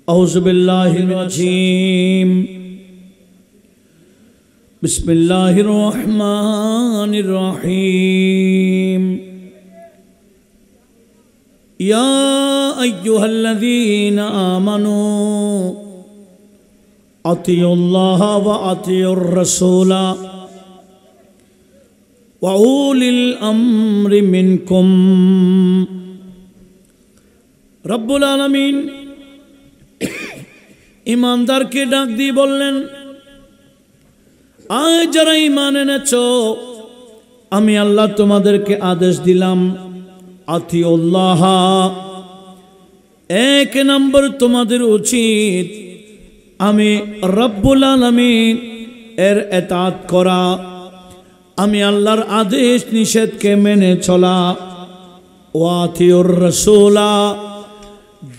औज़ु बिल्लाहिर रजीम बिस्मिल्लाहिर रहमानिर रहीम या अय्युहल्लज़ीना आमनू अतियुल्लाह व अतियुर रसूला व उलिल अम्रि मिनकुम। रब्बुल आलमीन ईमानदार के डाक दी बोलें, आय जरा ईमान এনেছো আমি আল্লাহ তোমাদেরকে আদেশ দিলাম আতিউল্লাহ। এক নম্বর তোমাদের উচিত আমি রব্বুল আলামিন এর ইতাআত করা, আমি আল্লাহর আদেশ নিষেধকে মেনে চলা। ওয়া আতিউর রাসূলা,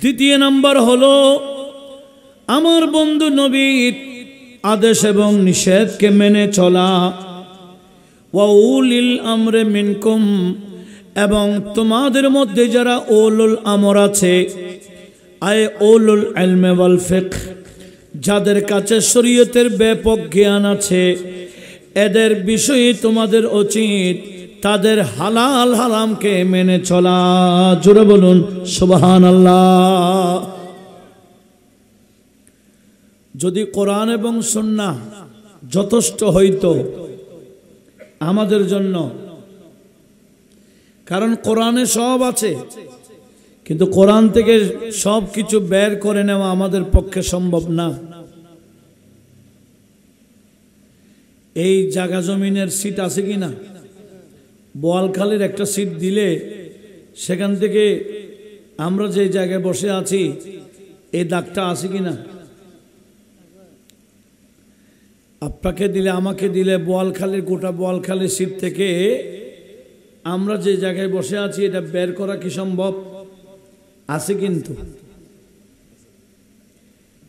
দ্বিতীয় নম্বর হলো আমার বন্ধু নবীর আদেশ এবং নিষেধকে মেনে চলা। ওয়া উলিল আমরে মিনকুম, এবং তোমাদের মধ্যে যারা উলুল আমর আছে, আয় উলুল ইলমি ওয়াল ফিকহ, যাদের কাছে শরীয়তের ব্যাপক জ্ঞান আছে, এদের বিষয়ে তোমাদের উচিত তাদের হালাল হারামকে মেনে চলা। জোরে বলুন সুবহানাল্লাহ। যদি কোরআন এবং সুন্নাহ যথেষ্ট হইতো আমাদের জন্য, কারণ কোরআনে সব আছে, কিন্তু কোরআন থেকে সব কিছু বের করে নেওয়া আমাদের পক্ষে সম্ভব না। এই জায়গা জমিনের সিট আছে কিনা, বোয়ালখালীর একটা সিট দিলে সেখান থেকে আমরা যে জায়গায় বসে আছি এই দাগটা আছে কিনা, আপনাকে দিলে আমাকে দিলে বোয়ালখালীর গোটা বোয়ালখালীর সিট থেকে আমরা যে জায়গায় বসে আছি এটা বের করা কি সম্ভব? আছে, কিন্তু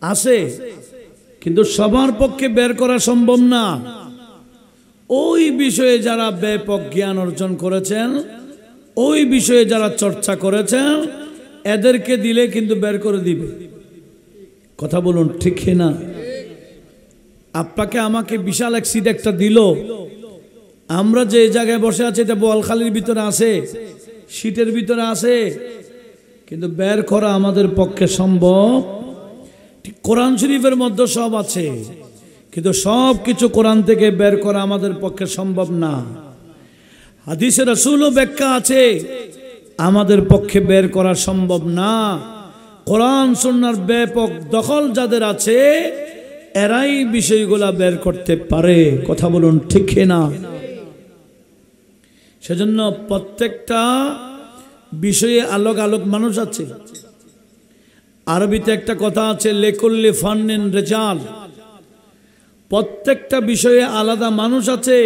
আছে, কিন্তু সবার পক্ষে বের করা সম্ভব না। ওই বিষয়ে যারা ব্যাপক জ্ঞান অর্জন করেছেন, ওই বিষয়ে যারা চর্চা করেছেন, এদেরকে দিলে কিন্তু বের করে দিবে। কথা বলুন ঠিক না? আপনাকে আমাকে বিশাল এক সিট একটা দিল, আমরা যে জায়গায় বসে আছি এটা বোয়ালখালীর ভিতরে আছে, সিটের ভিতরে আছে, কিন্তু বের করা আমাদের পক্ষে সম্ভব। ঠিক কোরআন শরীফের মধ্যে সব আছে, কিন্তু সব কিছু কোরআন থেকে বের করা আমাদের পক্ষে সম্ভব না। হাদিসে রাসূলও ব্যাখ্যা আছে, আমাদের পক্ষে বের করা সম্ভব না। কোরআন সুন্নাহর ব্যাপক দখল যাদের আছে, এরাই বিষয়গুলা বের করতে পারে। কথা বলুন ঠিক না? সেজন্য প্রত্যেকটা বিষয়ে আলোক আলোক মানুষ আছে। আরবিতে একটা কথা আছে, লিকুল্লি ফান্নিন রিজাল, প্রত্যেকটা বিষয়ে আলাদা মানুষ আছে।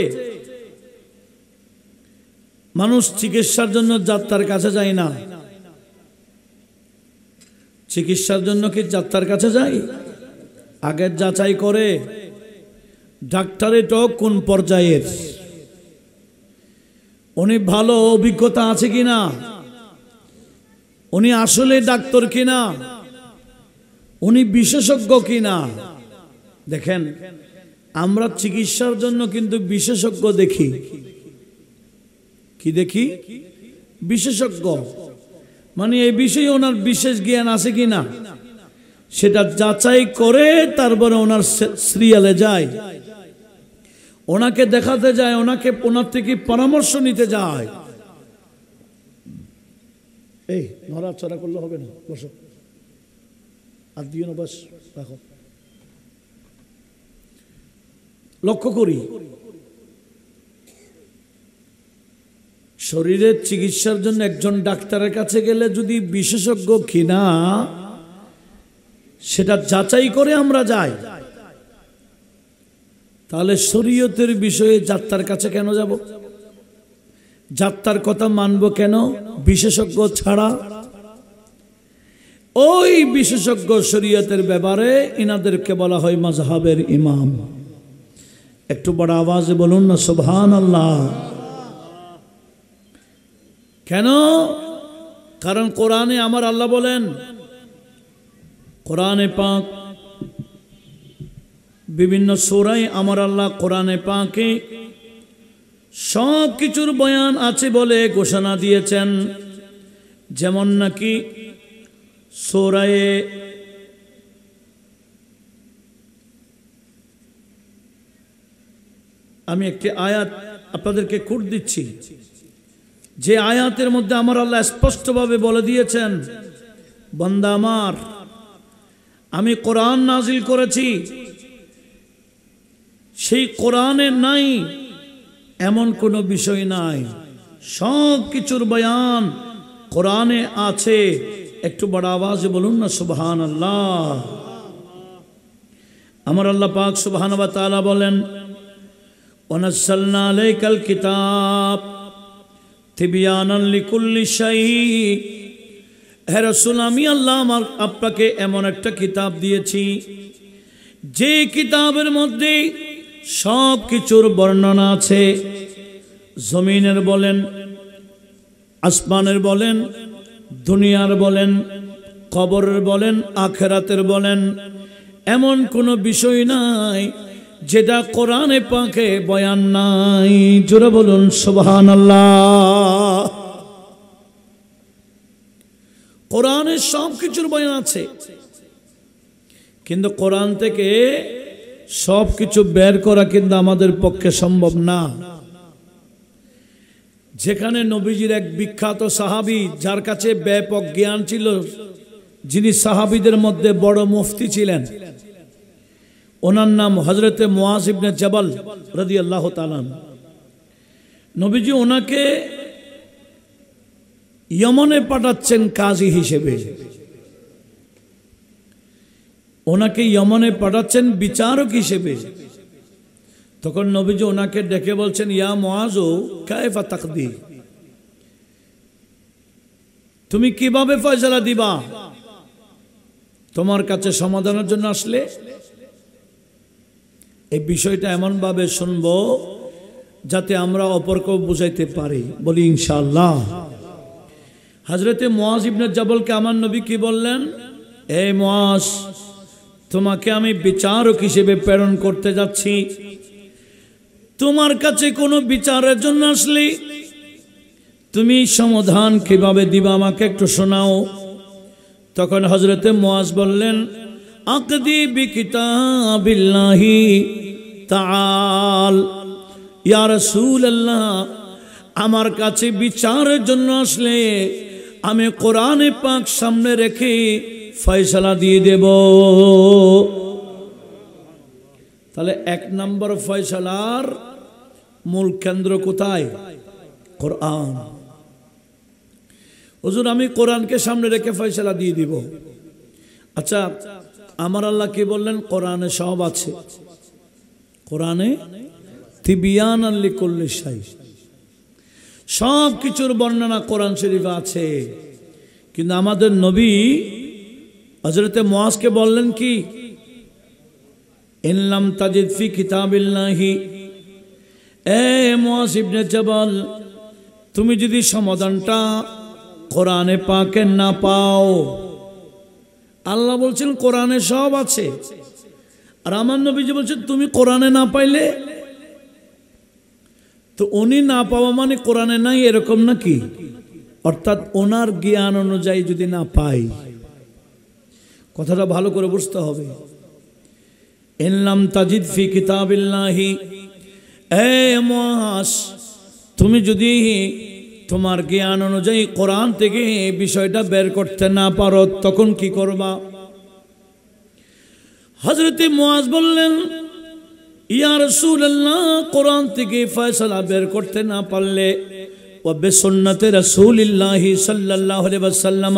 মানুষ চিকিৎসার জন্য ডাক্তার কাছে যায় না, চিকিৎসার জন্য কি ডাক্তার কাছে যায়? আগে যাচাই করে ডাক্তারের কোন পর্যায়ের, উনি ভালো অভিজ্ঞতা আছে কিনা, উনি আসলে ডাক্তার কিনা, উনি বিশেষজ্ঞ কিনা। দেখেন, আমরা চিকিৎসার জন্য কিন্তু বিশেষজ্ঞ দেখি। কি দেখি? বিশেষজ্ঞ, মানে এই বিষয়ে ওনার বিশেষ জ্ঞান আছে কিনা সেটা যাচাই করে তারপরে ওনার সিরিয়ালে যায়, ওনাকে দেখাতে যায়, ওনার থেকে পরামর্শ নিতে যায়। এই নড়াচড়া করলে হবে না, বসো, আর দিও না, বাস রাখো। লক্ষ্য করি, শরীরের চিকিৎসার জন্য একজন ডাক্তারের কাছে গেলে যদি বিশেষজ্ঞ কিনা সেটা যাচাই করে আমরা যাই, তাহলে শরীয়তের বিষয়ে যাত্রার কাছে কেন যাব? যাত্রার কথা মানব কেন বিশেষজ্ঞ ছাড়া? ওই বিশেষজ্ঞ শরীয়তের ব্যাপারে ইনাদেরকে বলা হয় মাযহাবের ইমাম। একটু বড় আওয়াজে বলুন না সুবহানাল্লাহ। কেন? কারণ কোরআনে আমার আল্লাহ বলেন কোরআনে পাক বিভিন্ন সূরায় আমার আল্লাহ কোরআনে পাকে সব কিছুর বয়ান আছে বলে ঘোষণা দিয়েছেন। যেমন নাকি সূরায়ে আমি একটি আয়াত আপনাদেরকে কোট দিচ্ছি, যে আয়াতের মধ্যে আমার আল্লাহ স্পষ্টভাবে বলে দিয়েছেন, বান্দা আমার, আমি কোরআন নাজিল করেছি, সেই কোরআনে নাই এমন কোনো বিষয় নাই, সব কিছুর বয়ান কোরআনে আছে। একটু বড় আওয়াজে বলুন না সুবহানাল্লাহ। আমার আল্লাহ পাক সুবহানাহু ওয়া তাআলা বলেন, ওয়ানাজ্জালনা আলাইকাল কিতাব তিবয়ানান লিকুল্লি শাই। হে রাসূল, আমি আল্লাহ আপনাকে এমন একটা কিতাব দিয়েছি যে কিতাবের মধ্যে সব কিছুর বর্ণনা আছে। জমিনের বলেন, আসমানের বলেন, দুনিয়ার বলেন, কবরের বলেন, আখিরাতের বলেন, এমন কোনো বিষয় নাই যেটা কোরআনে পাকে বয়ান নাই। জোরে বলুন সুবহানাল্লাহ। কোরআনে সব কিছুর বয়ান আছে, কিন্তু কোরআন থেকে সব কিছু বের করা কিন্তু আমাদের পক্ষে সম্ভব না। যেখানে নবীজির এক বিখ্যাত সাহাবী, যার কাছে ব্যাপক জ্ঞান ছিল, যিনি সাহাবীদের মধ্যে বড় মুফতি ছিলেন, ওনার নাম হযরতে মুআজ ইবনে জাবাল রাদিয়াল্লাহু তাআলা। নবীজি ওনাকে ইয়েমেনে পাঠাচ্ছেন কাজী হিসেবে, ওনাকে ইয়েমেনে পাঠাচ্ছেন বিচারক হিসেবে। তখন নবীজি ওনাকে ডেকে বলছেন, ইয়া মুআজ কাইফা তাকদি, তুমি কিভাবে ফয়সালা দিবা? তোমার কাছে সমাধানের জন্য আসলে এই বিষয়টা এমন ভাবে শুনবো যাতে আমরা অপরকেও বুঝাইতে পারি। বলি ইনশাআল্লাহ। হযরতে মুআজ ইবনে জাবালকে আমার নবী কি বললেন, এই মুআজ, তোমাকে আমি বিচারক হিসেবে প্রেরণ করতে যাচ্ছি। তোমার কাছে কোনো বিচারের জন্য আসলে তুমি সমাধান কিভাবে দিবা আমাকে একটু শোনাও। তখন হযরতে মুআজ বললেন, আকদি বিকিতাবিল্লাহি তাআল, ইয়া রাসূলুল্লাহ, আমার কাছে বিচারের জন্য আসলে আমি কোরআনে পাক সামনে রেখে ফয়সালা দিয়ে দেব। তাহলে এক নম্বর ফয়সালার মূল কেন্দ্র কোথায়? কোরআন। হুজুর, আমি কোরআনকে সামনে রেখে ফয়সালা দিয়ে দিব। আচ্ছা, আমার আল্লাহ কি বললেন? কোরআনে সব আছে। কোরআনে তিবিয়ানান লিকুল্লি শাই, সব কিছুর বর্ণনা কোরআন শরীফে আছে। কিন্তু আমাদের নবী হযরতে মুআজকে বললেন কি, ইন লাম তাজিদ ফি কিতাবিল্লাহি, এ মুআজ ইবনে জাবাল, তুমি যদি সমাধানটা কোরআনে পাকে না পাও, আল্লাহ বলছেন কোরআনে সব আছে, আর আমার নবীজি বলছেন তুমি কোরআনে না পাইলে, তো উনি না পাওয়া মানে কোরআনে নাই এরকম নাকি? অর্থাৎ ওনার জ্ঞান অনুযায়ী যদি না পাই, কথাটা ভালো করে বুঝতে হবে। ইন লাম তাজিদ ফি কিতাবিল্লাহি, এ মুআজ, তুমি যদি তোমার জ্ঞান অনুযায়ী কোরআন থেকে বিষয়টা বের করতে না পারো, তখন কি করবা? হযরতে মুআজ বললেন, ইয়া রাসূলুল্লাহ, কোরআন থেকে ফয়সালা বের করতে না পারলে ওয়া বিসুন্নতি রাসূলিল্লাহি সাল্লাল্লাহু আলাইহি ওয়াসাল্লাম,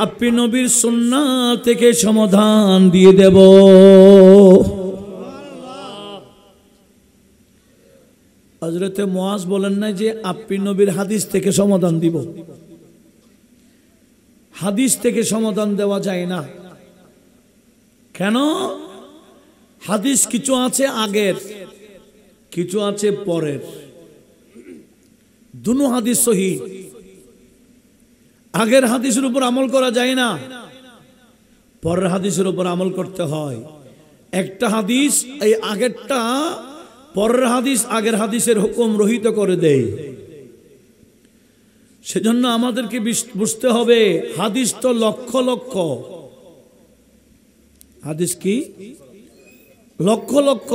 আপনি নবীর সুন্নাহ থেকে সমাধান দিয়ে দেব। হযরতে মুআজ বলেন না যে আপনি নবীর হাদিস থেকে সমাধান দিব। হাদিস থেকে সমাধান দেওয়া যায় না। কেন? হাদিস কিছু আছে আগের, কিছু আছে পরের। দুনো হাদিস সহিহ। আগের হাদিসের উপর আমল করা যায় না, পরের হাদিসের উপর আমল করতে হয়। একটা হাদিস এই আগেরটা, পরের হাদিস আগের হাদিসের হুকুম রহিত করে দেয়। সেজন্য আমাদেরকে বুঝতে হবে হাদিস তো লক্ষ লক্ষ, হাদিস কি লক্ষ লক্ষ,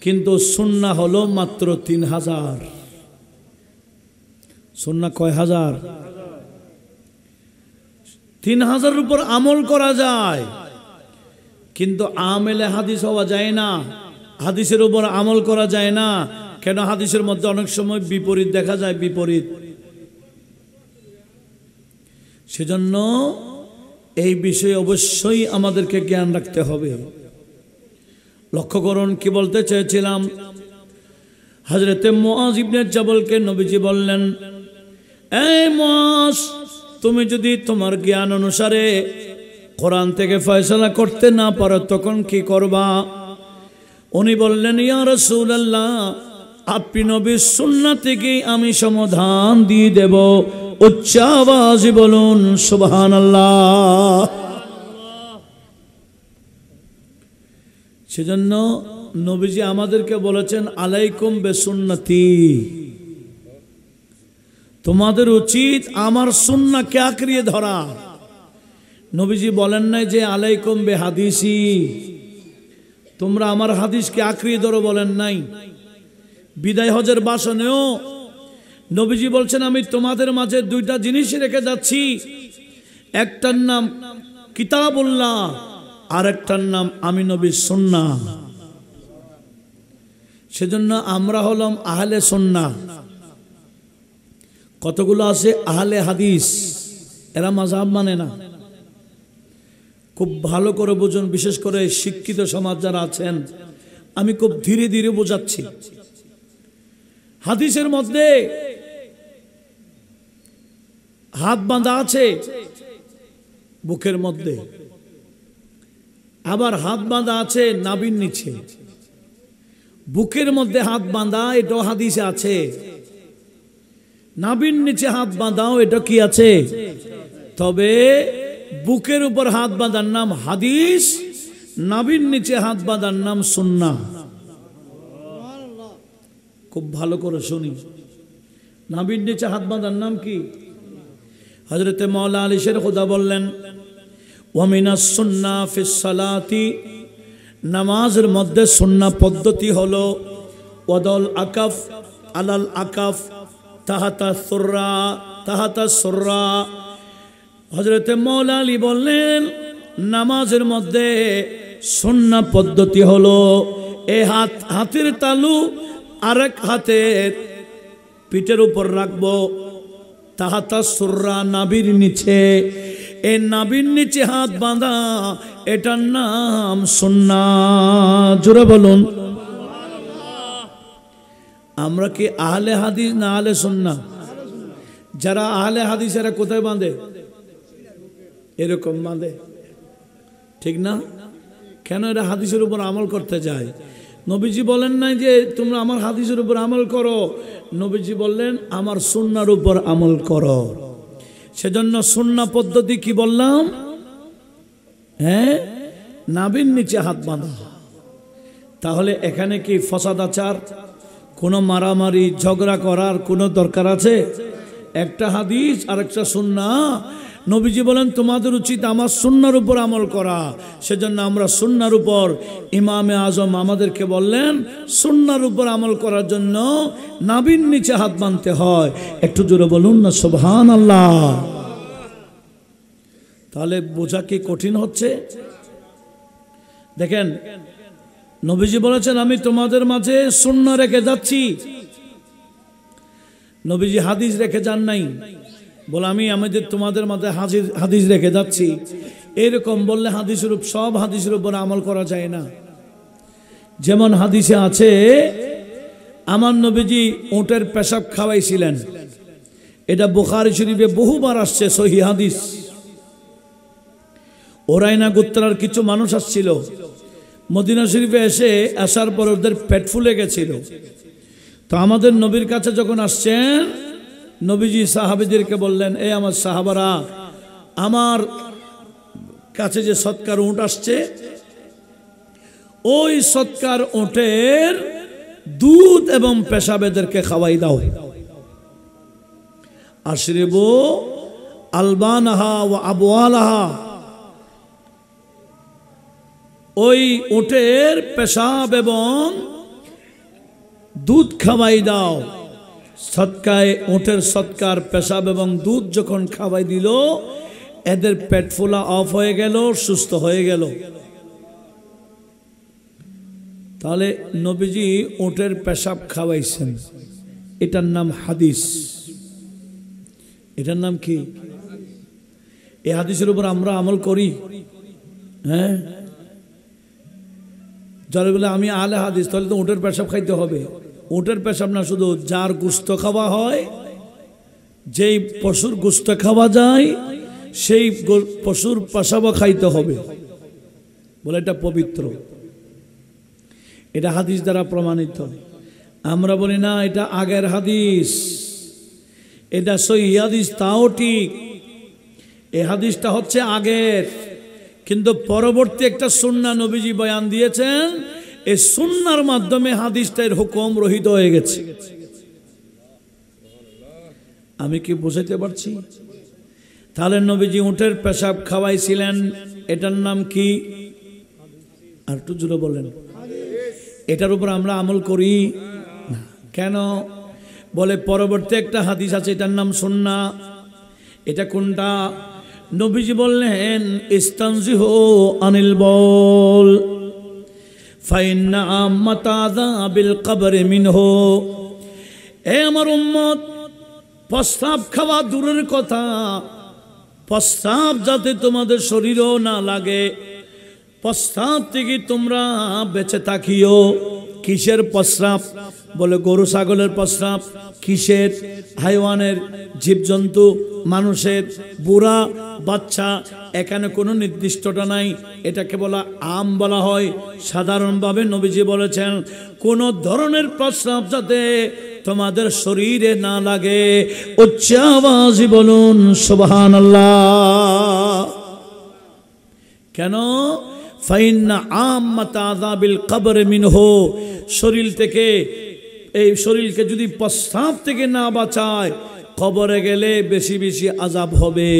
কিন্তু সুন্নাহ হলো মাত্র 3000। সুন্নাহ কয় হাজার? 3000 উপর আমল করা যায়, কিন্তু আমেলে হাদিস হওয়া যায় না, হাদিসের উপর আমল করা যায় না। কেন? হাদিসের মধ্যে অনেক সময় বিপরীত দেখা যায়, বিপরীত। সেজন্য এই বিষয়ে অবশ্যই আমাদেরকে জ্ঞান রাখতে হবে। লক্ষ্য করুন কি বলতে চেয়েছিলাম। হযরতে মুআজ ইবনে জাবলকে নবীজি বললেন, এই মুআজ, তুমি যদি তোমার জ্ঞান অনুসারে কোরআন থেকে ফয়সালা করতে না পারো তখন কি করবা? উনি বললেন, ইয়া রাসূলুল্লাহ, আপনি নবীর সুন্নাহ থেকে আমি সমাধান দিয়ে দেব। উচ্চ আওয়াজে বলুন সুবহানাল্লাহ। সেজন্য নবীজি আমাদেরকে বলেছেন, আলাইকুম বিসুন্নতি, তোমাদের উচিত আমার সুন্নাহকে আঁকড়িয়ে ধরা। নবীজি বলেন নাই যে আলাইকুম বিহাদিসি, তোমরা আমার হাদিসকে আঁকড়িয়ে ধরো, বলেন নাই। বিদায় হজের ভাষণেও নবীজি বলছেন, আমি তোমাদের মাঝে দুইটা জিনিস রেখে যাচ্ছি, একটার নাম কিতাবুল্লাহ, আর একটার নাম আমি নবীর সুন্নাহ। সেজন্য আমরা হলাম আহলে সুন্নাহ। কতগুলো আছে আহলে হাদিস, এরা মাযহাব মানে না। খুব ভালো করে বুঝুন, বিশেষ করে শিক্ষিত সমাজ যারা আছেন, আমি খুব ধীরে ধীরে বোঝাচ্ছি। হাদিসের মধ্যে হাত বাঁধা আছে বুকের মধ্যে, আবার হাত বাঁধা আছে নাভির নিচে। বুকের মধ্যে হাত বাঁধা এটাও হাদিসে আছে, নাভির নিচে হাত বাঁধাও এটা কি আছে। তবে বুকের উপর হাত বাঁধার নাম হাদিস, নাভির নিচে হাত বাঁধার নাম সুন্নাহ। খুব ভালো করে শুনি, নাভির নিচে হাত বাঁধার নাম কি? হযরতে মাওলা আলী শের খুদা বললেন, ওয়া মিনাস সুন্নাহ ফিস সালাতি, নামাজের মধ্যে সুন্নাহ পদ্ধতি হলো ওয়াদাল আকাফ আলাল আকাফ তাহাতা সুররা তাহাতা সুররা। হযরতে মাওলা আলী বললেন, নামাজের মধ্যে সুন্নাহ পদ্ধতি হলো এই হাতের তালু আরেক হাতের পিঠের উপর রাখবো, তাহাতা সুররা, নাভির নিচে। এই নাভির নিচে হাত বাঁধা, এটার নাম সুন্নাহ। জোরে বলুন। আমরা কি আহলে হাদিস না আহলে সুন্নাহ? যারা আহলে হাদিস এরা কোথায় বাঁধে? এরকম বাঁধে, ঠিক না? কেন? এরা হাদিসের উপর আমল করতে যায়। নবীজি বলেন নাই যে তোমরা আমার হাদিসের উপর আমল করো, নবীজি বললেন আমার সুন্নাহর উপর আমল করো। সেজন্য সুন্নাহ পদ্ধতি কি বললাম? হ্যাঁ, নাভির নিচে হাত বাঁধা। তাহলে এখানে কি ফসাদাচার, কোনো মারামারি ঝগড়া করার কোনো দরকার আছে? একটা হাদিস আর একটা সুন্নাহ। নবীজি বলেন তোমাদের উচিত আমার সুন্নাহর উপর আমল করা। সেজন্য আমরা সুন্নাহর উপর, ইমামে আজম আমাদেরকে বললেন সুন্নাহর উপর আমল করার জন্য নাভির নিচে হাত বাঁধতে হয়। একটু জোরে বলুন না সুবহানাল্লাহ। তাহলে বোঝা কি কঠিন হচ্ছে? দেখেন, নবীজি বলেছেন আমি তোমাদের মাঝে সুন্নাহ রেখে যাচ্ছি। নবীজি হাদিস রেখে যান নাই, বলে আমি তোমাদের মাঝে হাদিস রেখে যাচ্ছি। এরকম বললে হাদিসের সব হাদিসের উপর আমল করা যায় না। যেমন হাদিসে আছে আমার নবীজি উটের পেশাব খাওয়াইছিলেন, এটা বুখারী শরীফে বহুবার আসছে, সহিহ হাদিস। ওরাইনা গোত্রের কিছু মানুষ আসছিল, মদিনা শরীফে এসে আসার পর ওদের পেট ফুলে গেছিল। তো আমাদের নবীর কাছে যখন আসছেন, নবীজি সাহাবীদেরকে বললেন, এ আমার সাহাবারা, আমার কাছে যে সৎকার উট আসছে, ওই সৎকার উটের দুধ এবং পেশাবেদেরকে খাওয়াই দাও। আশরিবু আলবানাহা ওয়া আবওয়ালাহা, ওই উটের পেশাব এবং দুধ খাওয়াই দাও। সৎকায় উটের সৎকার পেশাব এবং দুধ যখন খাওয়াই দিল, এদের পেট ফোলা অফ হয়ে গেল, সুস্থ হয়ে গেল। তাহলে নবীজি উটের পেশাব খাওয়াইছেন, এটার নাম হাদিস। এটার নাম কি? এই হাদিসের উপর আমরা আমল করি। হ্যাঁ, যারা বলে আমি আলে হাদিস, তাহলে তো উটের পেশাব খাইতে হবে। উটের পেশাব না, শুধু যার গোশত খাওয়া হয়, যেই পশুর গোশত খাওয়া যায়, সেই পশুর পেশাবও খাইতে হবে, বলে এটা পবিত্র। এটা হাদিস দ্বারা প্রমাণিত। আমরা বলি না এটা আগের হাদিস, এটা সহিহ হাদিস, তাও ঠিক। এই হাদিসটা হচ্ছে আগের, কিন্তু পরবর্তী একটা সুন্নাহ নবীজি বয়ান দিয়েছেন, এই সুন্নাহর মাধ্যমে হাদিসটার হুকুম রহিত হয়ে গেছে। আমি কি বুঝাইতে পারছি? তাহলে নবীজি উটের পেশাব খাওয়াইছিলেন, এটার নাম কি? আর একটু জোরে বলেন। এটার উপর আমরা আমল করি না কেন? বলে পরবর্তী একটা হাদিস আছে, এটার নাম সুন্নাহ। এটা কোনটা? নবীজি বললেন, ইস্তানজিহু আনিল বল ফাইন্না আম্মাতাযাবিল কবর মিনহু। এ আমার উম্মত, প্রস্রাব খাওয়া দূরের কথা, প্রস্রাব যাতে তোমাদের শরীরও না লাগে, প্রস্রাব থেকে তোমরা বেঁচে থাকিও। কিসের প্রস্রাব? বলে গরু ছাগলের প্রস্রাব। কিসের? হাইওয়ানের, জীবজন্তু, মানুষের, বুড়া, বাচ্চা, এখানে কোনো নির্দিষ্টটা নাই। এটাকে বলা আম বলা হয়। সাধারণভাবে নবীজি বলেছেন, কোন ধরনের প্রস্রাব যাতে তোমাদের শরীরে না লাগে। উচ্চ আওয়াজে বলুন সুবহানাল্লাহ। কেন? ফাইন্না আম্মাতাযাবিল কবর মিনহু, শরীর থেকে, এই শরীরকে যদি প্রস্রাব থেকে না বাঁচায়, কবরে গেলে বেশি বেশি আযাব হবে।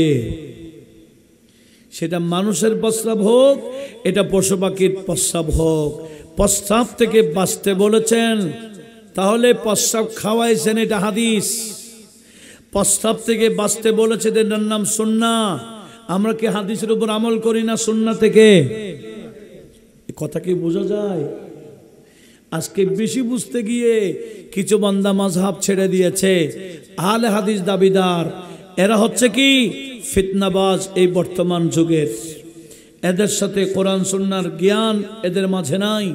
সেটা মানুষের প্রস্রাব হোক, এটা পশু পাখির প্রস্রাব হোক, প্রস্রাব থেকে বাঁচতে বলেছেন। তাহলে প্রস্রাব খাওয়াইছেন, এটা হাদিস। প্রস্রাব থেকে বাঁচতে বলেছে, এটার নাম সুন্নাহ। আমরা কি হাদিসের উপর আমল করি না সুন্নাহ থেকে? কথা কি বোঝা যায়? আজকে বেশি বুঝতে গিয়ে কিছু বান্দা মাযহাব ছেড়ে দিয়েছে, আহলে হাদিস দাবিদার। এরা হচ্ছে কি ফিতনাবাজ এই বর্তমান যুগের। এদের সাথে কোরআন সুন্নাহর জ্ঞান এদের মাঝে নাই।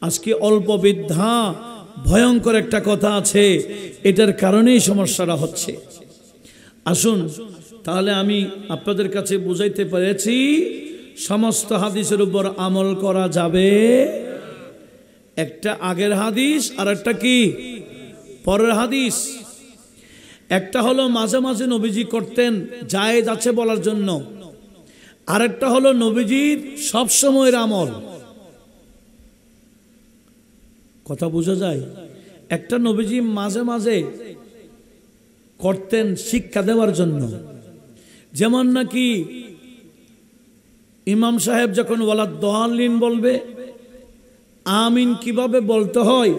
আজকে অল্প বিদ্যা, ভয়ঙ্কর একটা কথা আছে, এটার কারণেই সমস্যাটা হচ্ছে। আসুন তাহলে আমি আপনাদের কাছে বুঝাইতে পেরেছি, সমস্ত হাদিসের উপর আমল করা যাবে। একটা আগের হাদিস, আর একটা কি পরের হাদিস। একটা হলো মাঝে মাঝে নবীজি করতেন, জায়েজ আছে বলার জন্য। আরেকটা হলো নবীজির সব সময়ের আমল। কথা বোঝা যায়? একটা নবীজি মাঝে মাঝে করতেন শিক্ষা দেওয়ার জন্য। যেমন নাকি ইমাম সাহেব যখন ওয়ালা দাল্লিন বলবে, আমিন কিভাবে বলতে হয়,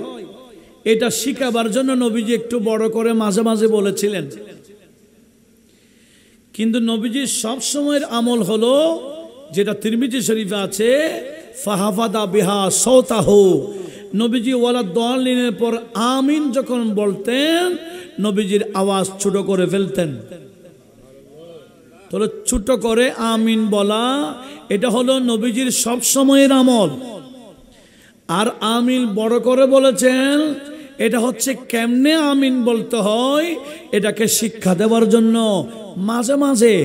এটা শিখাবার জন্য নবীজি একটু বড় করে মাঝে মাঝে বলেছিলেন। কিন্তু নবীজির সব সময়ের আমল হলো, যেটা তিরমিজি শরীফে আছে, ফাহাফাদা বিহা সাওতাহু। নবীজি ওয়ালা দাল্লিনের পর আমিন যখন বলতেন, নবীজির আওয়াজ ছোট করে ফেলতেন। তাহলে ছোট করে আমিন বলা, এটা হলো নবীজির সব সময়ের আমল। আর আমিন বড় করে বলেছেন, এটা হচ্ছে কেমনে আমিন বলতে হয়, এটাকে শিক্ষা দেওয়ার জন্য মাঝে মাঝে।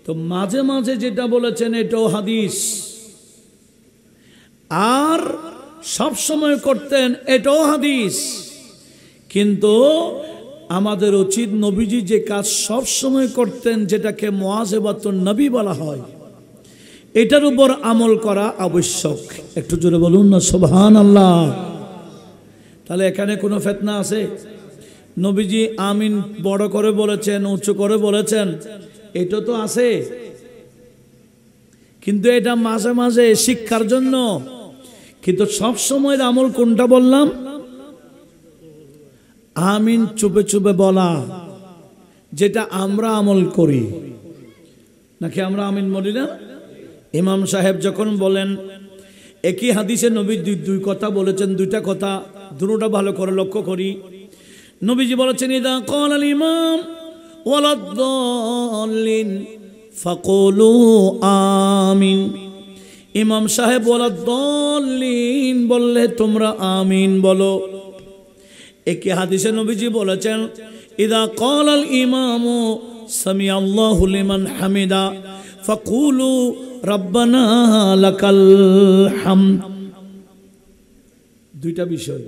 তো মাঝে মাঝে যেটা বলেছেন এটাও হাদিস, আর সব সময় করতেন এটাও হাদিস। কিন্তু আমাদের উচিত নবীজি যে কাজ সব সময় করতেন, যেটাকে মুআযাবাতুন নবী বলা হয়, এটার উপর আমল করা আবশ্যক। একটু জোরে বলুন না সুবহানাল্লাহ। তাহলে এখানে কোনো ফিতনা আছে? নবীজি আমিন বড় করে বলেছেন, উঁচু করে বলেছেন, এটা তো আছে, কিন্তু এটা মাঝে মাঝে শিক্ষার জন্য। কিন্তু সব সময়ের আমল কোনটা বললাম? আমিন চুপে চুপে বলা, যেটা আমরা আমল করি, নাকি আমরা আমিন বলি না? ইমাম সাহেব যখন বলেন, একই হাদিসে নবী দুই কথা বলেছেন, দুইটা কথা, দুটোটা ভালো করে লক্ষ্য করি। নবীজি বলেছেন, ইদা ক্বালাল ইমাম ওয়ালাদ-দাল্লিন ফাকুলু আমিন। ইমাম সাহেব ওয়ালাদ-দাল্লিন বললে তোমরা আমিন বলো। একই হাদিসে নবীজি বলেছেন, ইদা ক্বালাল ইমামু সামিআল্লাহু লিমান হামিদা ফাকুলু রব্বানা লাকাল হামদ। দুইটা বিষয়।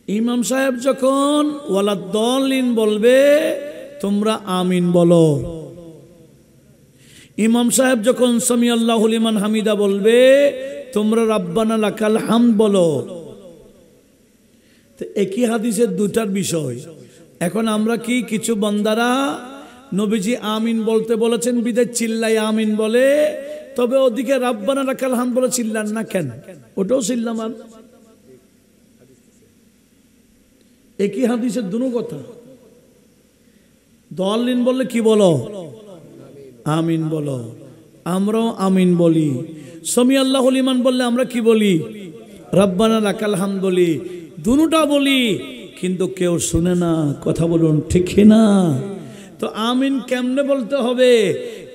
ইমাম সাহেব যখন ওয়ালাদ-দাল্লিন বলবে, তোমরা আমিন বলো। ইমাম সাহেব যখন সামিআল্লাহু লিমান হামিদা বলবে, তোমরা রব্বানা লাকাল হামদ বলো। তো একই হাদিসের দুটার বিষয়। এখন আমরা কি কিছু বান্দারা নবীজি আমিন বলতে বলেছেন বিদায় চিল্লাই আমিন বলে, তবে ওদিকে রব্বানা লাকাল হামদ বলে চিল্লান না কেন? ওটাও চিল্লাম। আর একই হাদিসের দুটো কথা। দাল্লিন বললে কি বলো? আমিন বলো। আমরাও আমিন বলি। সামিআল্লাহু লিমান বললে আমরা কি বলি? রব্বানা লাকাল হামদ বলি। দুটোটা বলি, কিন্তু কেউ শুনে না। কথা বলুন ঠিক না? তো আমিন কেমনে বলতে হবে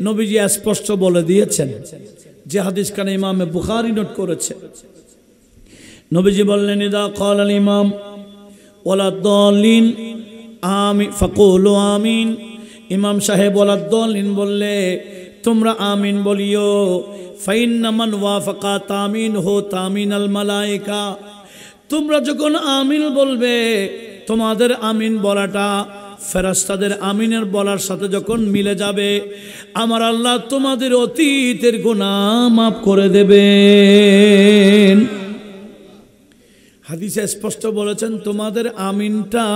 নবীজি স্পষ্ট বলে দিয়েছেন, যে হাদিস কানে ইমামে বুখারী নোট করেছে। নবীজি বললেন, ইদা ক্বালাল ইমাম ওয়ালাদ-দাল্লিন আমিন ফাকুলু আমিন। ইমাম সাহেব ওয়ালাদ-দাল্লিন বললে তোমরা আমিন বলিও। ফাইন্না মান ওয়াফাকা তামিনহু তামিনাল মালায়েকা। তোমরা যখন আমিন বলবে, তোমাদের আমিন বলাটা ফেরেশতাদের আমিনের বলার সাথে যখন মিলে যাবে, আমার আল্লাহ তোমাদের অতীতের গুনাহ মাফ করে দেবেন। হাদিসে স্পষ্ট বলেছেন, তোমাদের আমিনটা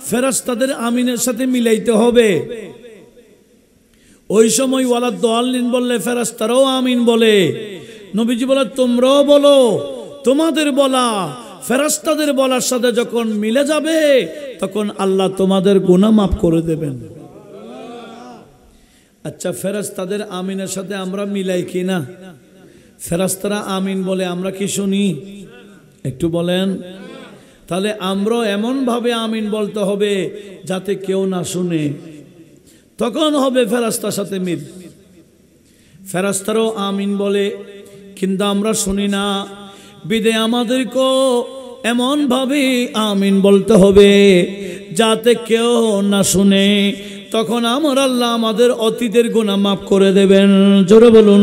ফেরেশতাদের আমিনের সাথে মিলাইতে হবে। ওই সময় ওয়ালাদ-দাল্লিন বললে ফেরেশতারাও আমিন বলে। নবীজি বলে, তোমরাও বলো। তোমাদের বলা ফেরেশতাদের বলার সাথে যখন মিলে যাবে, তখন আল্লাহ তোমাদের গুনাহ মাফ করে দেবেন। আচ্ছা, ফেরেশতাদের আমিনের সাথে আমরা মিলাই কি না? ফেরেশতারা আমিন বলে, আমরা কি শুনি? একটু বলেন। তাহলে আমরা এমন ভাবে আমিন বলতে হবে যাতে কেউ না শুনে, তখন হবে ফেরেশতার সাথে মিল। ফেরেশতারাও আমিন বলে, কিন্তু আমরা শুনি না। বিদে আমাদেরকেও এমন ভাবে আমিন বলতে হবে যাতে কেউ না শুনে, তখন আমার আল্লাহ আমাদের অতীতের গুনাহ মাফ করে দেবেন। জোরে বলুন।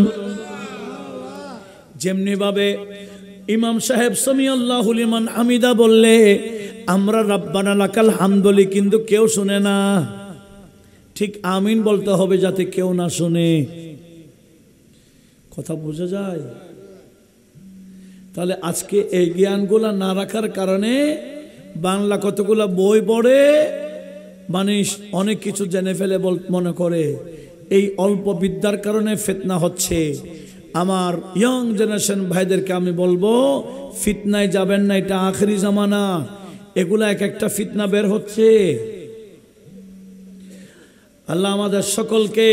যেমনি ভাবে ইমাম সাহেব সামিআল্লাহু লিমান হামিদা বললে আমরা রব্বানা লাকাল হামদ বলি, কিন্তু কেউ শুনে না, ঠিক আমিন বলতে হবে যাতে কেউ না শুনে। কথা বোঝা যায়? তাহলে আজকে এই জ্ঞানগুলা না রাখার কারণে বাংলা কতগুলা বই পড়ে মানুষ অনেক কিছু জেনে ফেলে মনে করে। এই অল্প বিদ্যার কারণে ফিতনা হচ্ছে। আমার ইয়ং জেনারেশন ভাইদেরকে আমি বলবো, ফিতনায় যাবেন না, এটা আখেরি জামানা। এগুলা এক একটা ফিতনা বের হচ্ছে। আল্লাহ আমাদের সকলকে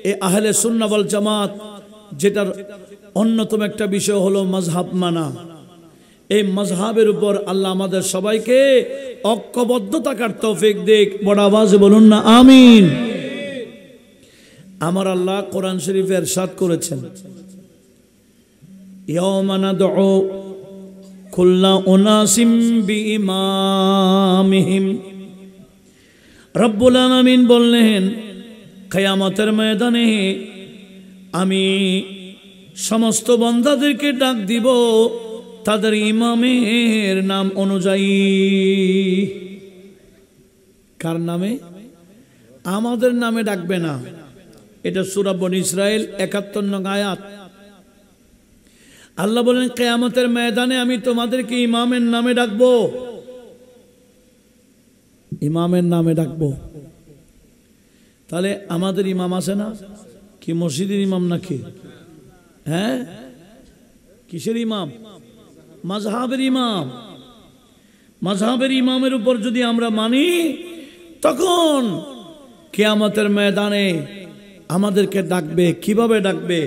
এই আহলে সুন্নাহ ওয়াল জামাত, যেটার অন্যতম একটা বিষয় হলো মাযহাব মানা, এই মাযহাবের উপর আল্লাহ আমাদের সবাইকে ঐক্যবদ্ধ থাকার তৌফিক দিক। বড় আওয়াজে বলুন না আমিন। আমার আল্লাহ কোরআন শরীফে ইরশাদ করেছেন, ইয়াওমা নাদউ কুল্লা উনাসিম বিইমামিহিম। রব্বুল আলামিন বললেন, কিয়ামতের ময়দানে আমি সমস্ত বান্দাদেরকে ডাক দিব তাদের ইমামের নাম অনুযায়ী। কার নামে? আমাদের নামে ডাকবে না। এটা সূরা বনী ইসরাইল ৭১ নং আয়াত। আল্লাহ বলেন কিয়ামতের ময়দানে আমি তোমাদেরকে ইমামের নামে ডাকবো, ইমামের নামে ডাকবো। তাহলে আমাদের ইমাম আছে না? কি মসজিদের ইমাম নাকি? হ্যাঁ, কিসের ইমাম? মাযহাবের ইমাম। মাযহাবের ইমামের উপর যদি আমরা মানি, তখন কিয়ামতের ময়দানে আমাদেরকে ডাকবে। কিভাবে ডাকবে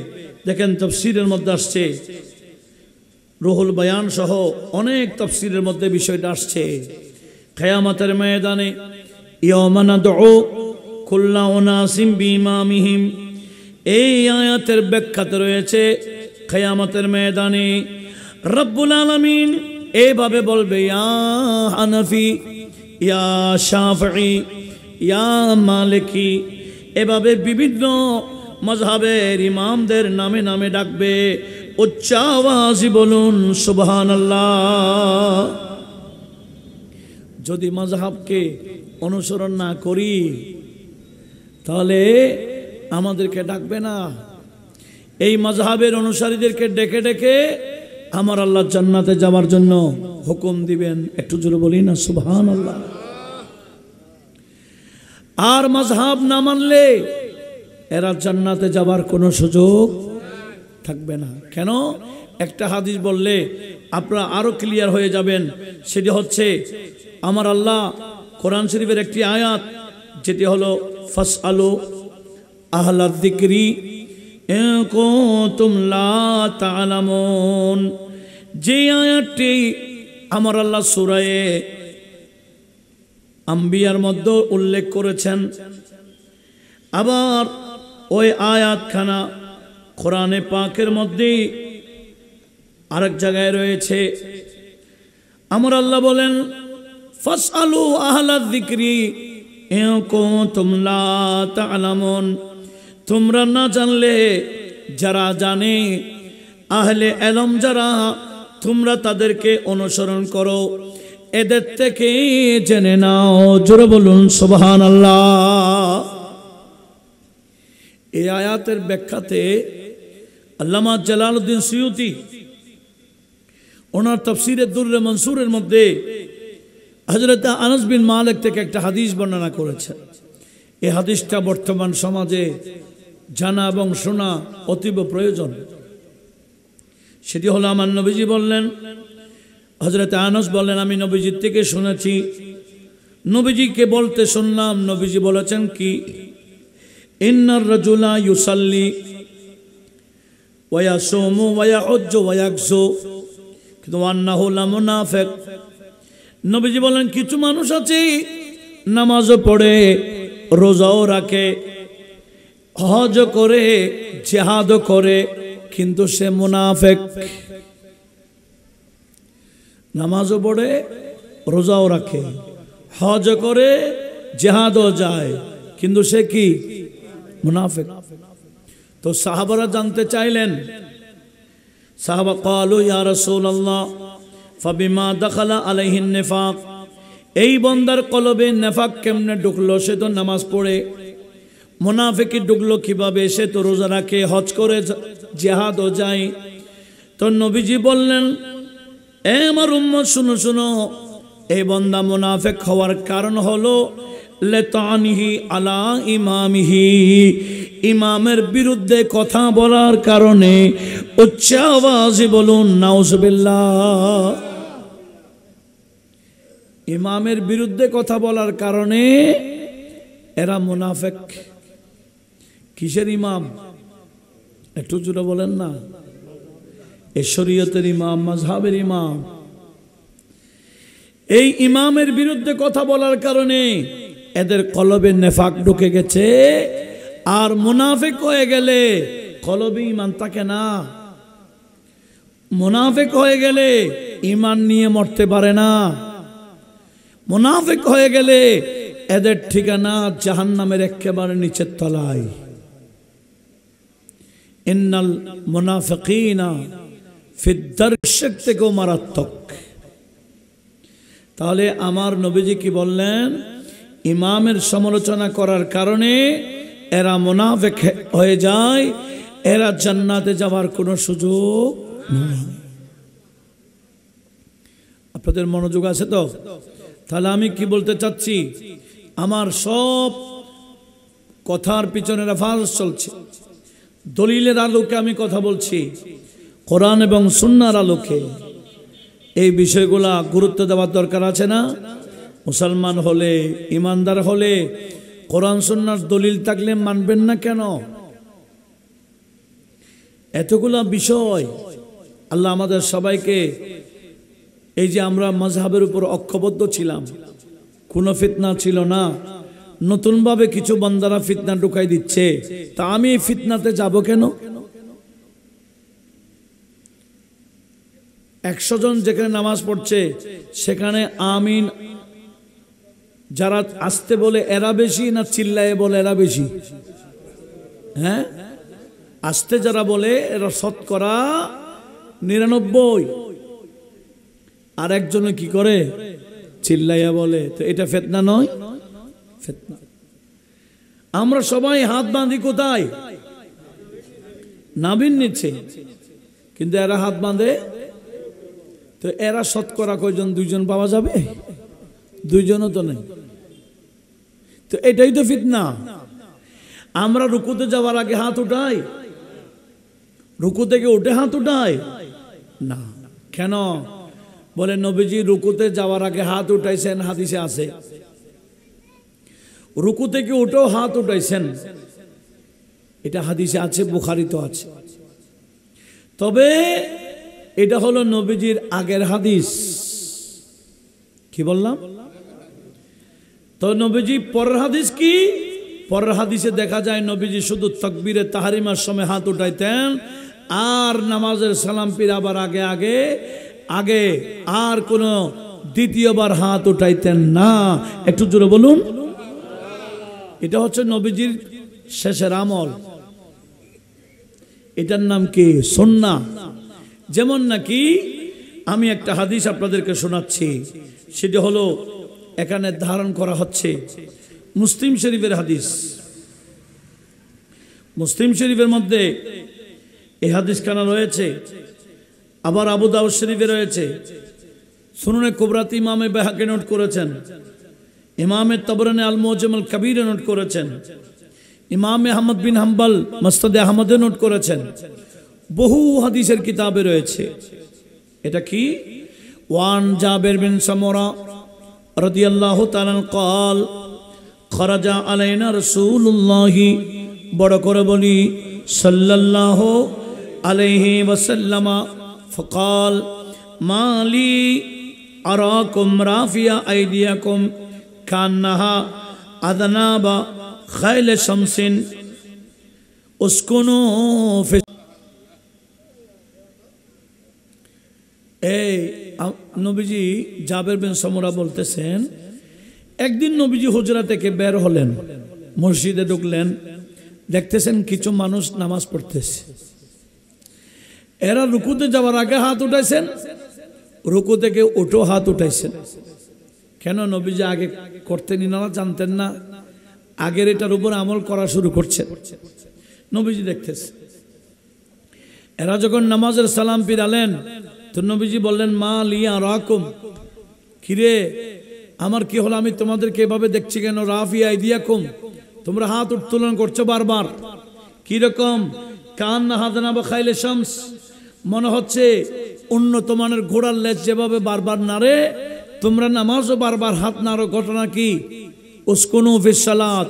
দেখেন, তাফসীরের মধ্যে আসছে, রুহুল বায়ান সহ অনেক তাফসীরের মধ্যে বিষয়টা আসছে। কিয়ামতের ময়দানে ইয়াওমা নাদউ কুল্লা উনাসিম বিইমামিহিম, এই আয়াতের ব্যাখ্যাতে রয়েছে কিয়ামতের ময়দানে রব্বুল আলামিন এইভাবে বলবে, ইয়া হানাফি, ইয়া শাফিঈ, ইয়া মালিকি, এভাবে বিভিন্ন মাযহাবের ইমামদের নামে নামে ডাকবে। উচ্চ আওয়াজে বলুন সুবহানাল্লাহ। যদি মাযহাবকে অনুসরণ না করি তাহলে আমাদেরকে ডাকবে না। এই মাযহাবের অনুসারীদেরকে ডেকে ডেকে আমার আল্লাহ জান্নাতে যাওয়ার জন্য হুকুম দিবেন। একটু জোরে বলি না সুবহানাল্লাহ। আর মাযহাব না মানলে এরা জান্নাতে যাবার কোনো সুযোগ থাকবে না। কেন? একটা হাদিস বললে আপনারা আরো ক্লিয়ার হয়ে যাবেন। সেটি হচ্ছে আমার আল্লাহ কোরআন শরীফের একটি আয়াত, যেটি হলো ফাসআলু আহলায যিকরি ইন কুনতুম লা তা'লামুন। যে আয়াতটি আমার আল্লাহ সূরা আম্বিয়ার মধ্যে উল্লেখ করেছেন, আবার ওই আয়াতখানা কোরআনে পাকের মধ্যে আরেক জায়গায় রয়েছে। আমার আল্লাহ বলেন ফাসআলু আহলায যিকরি ইন কুনতুম লা তা'লামুন, তোমরা না জানলে যারা জানে, আহলে ইলম যারা, তোমরা তাদেরকে অনুসরণ করো, এদের থেকে জেনে নাও। জোরে বলুন সুবহানাল্লাহ। এই আয়াতের ব্যাখ্যাতে আল্লামা জালালউদ্দিন সুয়ুতি ওনার তাফসীরে দুররে মনসুরের মধ্যে হযরত আনাস বিন মালিক থেকে একটা হাদিস বর্ণনা করেছেন। এই হাদিসটা বর্তমান সমাজে জানা এবং শোনা অতীব প্রয়োজন। সেটি হলো, আমার নবীজি বললেন, হযরত আনাস বললেন, আমি নবীজির থেকে শুনেছি, নবীজিকে বলতে শুনলাম, নবীজি বলেছেন কি, ইন্নার রাজুলা ইউসাল্লি ওয়া ইয়াসুমু ওয়া ইয়াহুজ্জু ওয়া ইয়াকযু কিন্তু আন্নাহু লা মুনাফিক। নবীজি বলেন কিছু মানুষ আছে নামাজও পড়ে, রোজাও রাখে, হজ করে, জিহাদও করে, কিন্তু সে মুনাফিক। নামাজও পড়ে, রোজাও রাখে, হজ করে, জিহাদও যায়, কিন্তু সে কি? মুনাফিক। তো সাহাবারা জানতে চাইলেন, সাহাবা ক্বালু ইয়া রাসূলুল্লাহ ফাবিমা দাখালা আলাইহিন নিফাক, এই বান্দার কলবে নেফাক কেমনে ঢুকলো? সে তো নামাজ পড়ে, মুনাফিকি ঢুকলো কিভাবে? সে তো রোজা রাখে, হজ করে, জিহাদও যায়। তো নবীজি বললেন, এ আমার উম্মত শুনো শুনো, এই বান্দা মুনাফিক হওয়ার কারণ হলো লাতানিহি আলা ইমামিহি, ইমামের বিরুদ্ধে কথা বলার কারণে। উচ্চ আওয়াজে বলুন নাউজুবিল্লাহ। ইমামের বিরুদ্ধে কথা বলার কারণে এরা মুনাফিক। কিসের ইমাম? একটু জোরে বলেন না। এই শরীয়তের ইমাম, মাযহাবের ইমাম। এই ইমামের বিরুদ্ধে কথা বলার কারণে এদের কলবে নেফাক ঢুকে গেছে। আর মুনাফিক হয়ে গেলে কলবে ঈমান থাকে না। মুনাফিক হয়ে গেলে ঈমান নিয়ে মরতে পারে না। মুনাফিক হয়ে গেলে এদের ঠিকানা জাহান্নামের একেবারে নিচের তলায়। ইন্নাল মুনাফিকিনা ফিদ দারক থেকেও মারাত্মক। তাহলে আমার নবীজি কি বললেন? ইমামের সমালোচনা করার কারণে এরা মুনাফিক হয়ে যায়, এরা জান্নাতে যাওয়ার কোনো সুযোগ নেই। আপনাদের মনোযোগ আছে তো? তাহলে আমি কি বলতে চাচ্ছি, আমার সব কথার পিছনে রেফারেন্স চলছে, দলিলের আলোকে আমি কথা বলছি, কোরআন এবং সুন্নাহর আলোকে। এই বিষয়গুলা গুরুত্ব দেওয়ার দরকার আছে না? মুসলমান হলে, ইমানদার হলে কোরআন সুন্নাহর দলিল থাকলে মানবেন না কেন? এতগুলা বিষয় আল্লাহ আমাদের সবাইকে, এই যে আমরা মাযহাবের উপর ঐক্যবদ্ধ ছিলাম, কোনো ফিতনা ছিল না, নতুনভাবে কিছু বান্দারা ফিতনা ঢুকাই দিচ্ছে, তা আমি এই ফিতনাতে যাব কেন? 100 জন যেখানে নামাজ পড়ছে সেখানে আমিন যারা আসতে বলে এরা বেশি না চিল্লায়ে বলে এরা বেশি? হ্যাঁ, আসতে যারা বলে এরা শতকরা 99, আর একজনে কি করে? চিল্লাইয়া বলে। তো এটা ফিতনা নয়? ফিতনা। আমরা সবাই হাত বাঁধি কোথায়? নাভির নিচে, কিন্তু এরা হাত বাঁধে। তো এরা শতকরা কয়জন? 2 জন পাওয়া যাবে? 2 জনও তো নেই। তো এটাই তো ফিতনা। আমরা রুকুতে যাওয়ার আগে হাত উঠাই? রুকু থেকে উঠে হাত উঠাই না। কেন? বলে নবীজি রুকুতে যাওয়ার আগে হাত উঠাইছেন, হাদিসে আছে। রুকু থেকে উঠেও হাত উঠাইছেন, এটা হাদিসে আছে, বুখারীতে আছে। তবে এটা হলো নবীজির আগের হাদিস। কি বললাম? তো নবীজি পরের হাদিস কি? পরের হাদিসে দেখা যায় নবীজি শুধু তাকবীরে তাহরিমার সময় হাত উঠাইতেন, আর নামাজের সালাম ফিরাবার আগে আগে আগে আর কোনো দ্বিতীয়বার হাত উঠাইতেন না। একটু জোরে বলুন। এটা হচ্ছে নবীজির শেষের আমল। এটার নাম কি? সুন্নাহ। যেমন নাকি আমি একটা হাদিস আপনাদেরকে শোনাচ্ছি, সেটা হলো এখানে ধারণ করা হচ্ছে মুসলিম শরীফের হাদিস। মুসলিম শরীফের মধ্যে এই হাদিস খানা রয়েছে, আবার আবু দাউদ শরীফে রয়েছে, সুনানে কুবরাতে ইমামে বাইহাকি নোট করেছেন, ইমামে তাবরানী আল মুআজ্জাম আল কবীরে নোট করেছেন, ইমামে আহমদ বিন হাম্বল মুসনাদে আহমদে নোট করেছেন, বহু হাদিসের কিতাবে রয়েছে। এটা কি? ওয়ান জাবির বিন সামুরা রাদিয়াল্লাহু তাআলা قال খরাজা আলাইনা রাসূলুল্লাহি, বড় করে বলি, সাল্লাল্লাহু আলাইহি ওয়াসাল্লাম, فقال ما لي أراكم رافيا أيديكم كأنها أذناب خيل شمس اسكنوا في। এই নবীজি জাবের বিন সামুরা বলতেছেন, একদিন নবীজি হুজরা থেকে বের হলেন, মসজিদে ঢুকলেন, দেখতেছেন কিছু মানুষ নামাজ পড়তেছে। এরা রুকুতে যাওয়ার আগে হাত উঠাইছেন, রুকু থেকে উঠো হাত উঠাইছেন। কেন? নবীজি আগে করতেন না, জানতেন না, আগের এটার উপর আমল করা শুরু করছেন। নবীজি দেখতেছে। এরা যখন নামাজের সালাম ফিরালেন, তো নবীজি বললেন, মা লিয়া রাকুম, কিরে আমার কি হলো, আমি তোমাদেরকে এভাবে দেখছি কেন? রাফিয়া আইদিয়াকুম, তোমরা হাত উত্তোলন করছো বারবার। কিরকম? কান্না হাদানা বা খাইলে শামস, মনে হচ্ছে উন্নত মানের ঘোড়ার লেজ যেভাবে বারবার নাড়ে, তোমরা নামাজও বারবার হাত নাড়ো। ঘটনা কি? উসকুনু ফিস সালাত,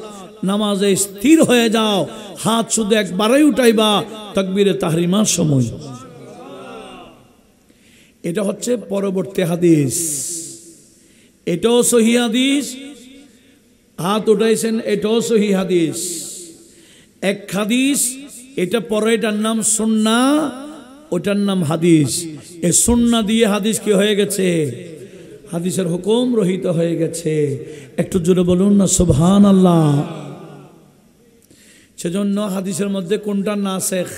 নামাজে স্থির হয়ে যাও, হাত শুধু একবারই উঠাইবা তাকবীরে তাহরিমার সময়। এটা হচ্ছে পরবর্তী হাদিস, এটাও সহিহ হাদিস। হাত উঠাইছেন, এটাও সহিহ হাদিস। এক হাদিস, এটা পরে, এটার নাম সুন্নাহ, ওটার নাম হাদিস। এই সুন্নাহ দিয়ে হাদিস কি হয়ে গেছে? হাদিসের হুকুম রহিত হয়ে গেছে। একটু জোরে বলুন না সুবহানাল্লাহ। সেজন্য হাদিসের মধ্যে কোনটা নাসেখ,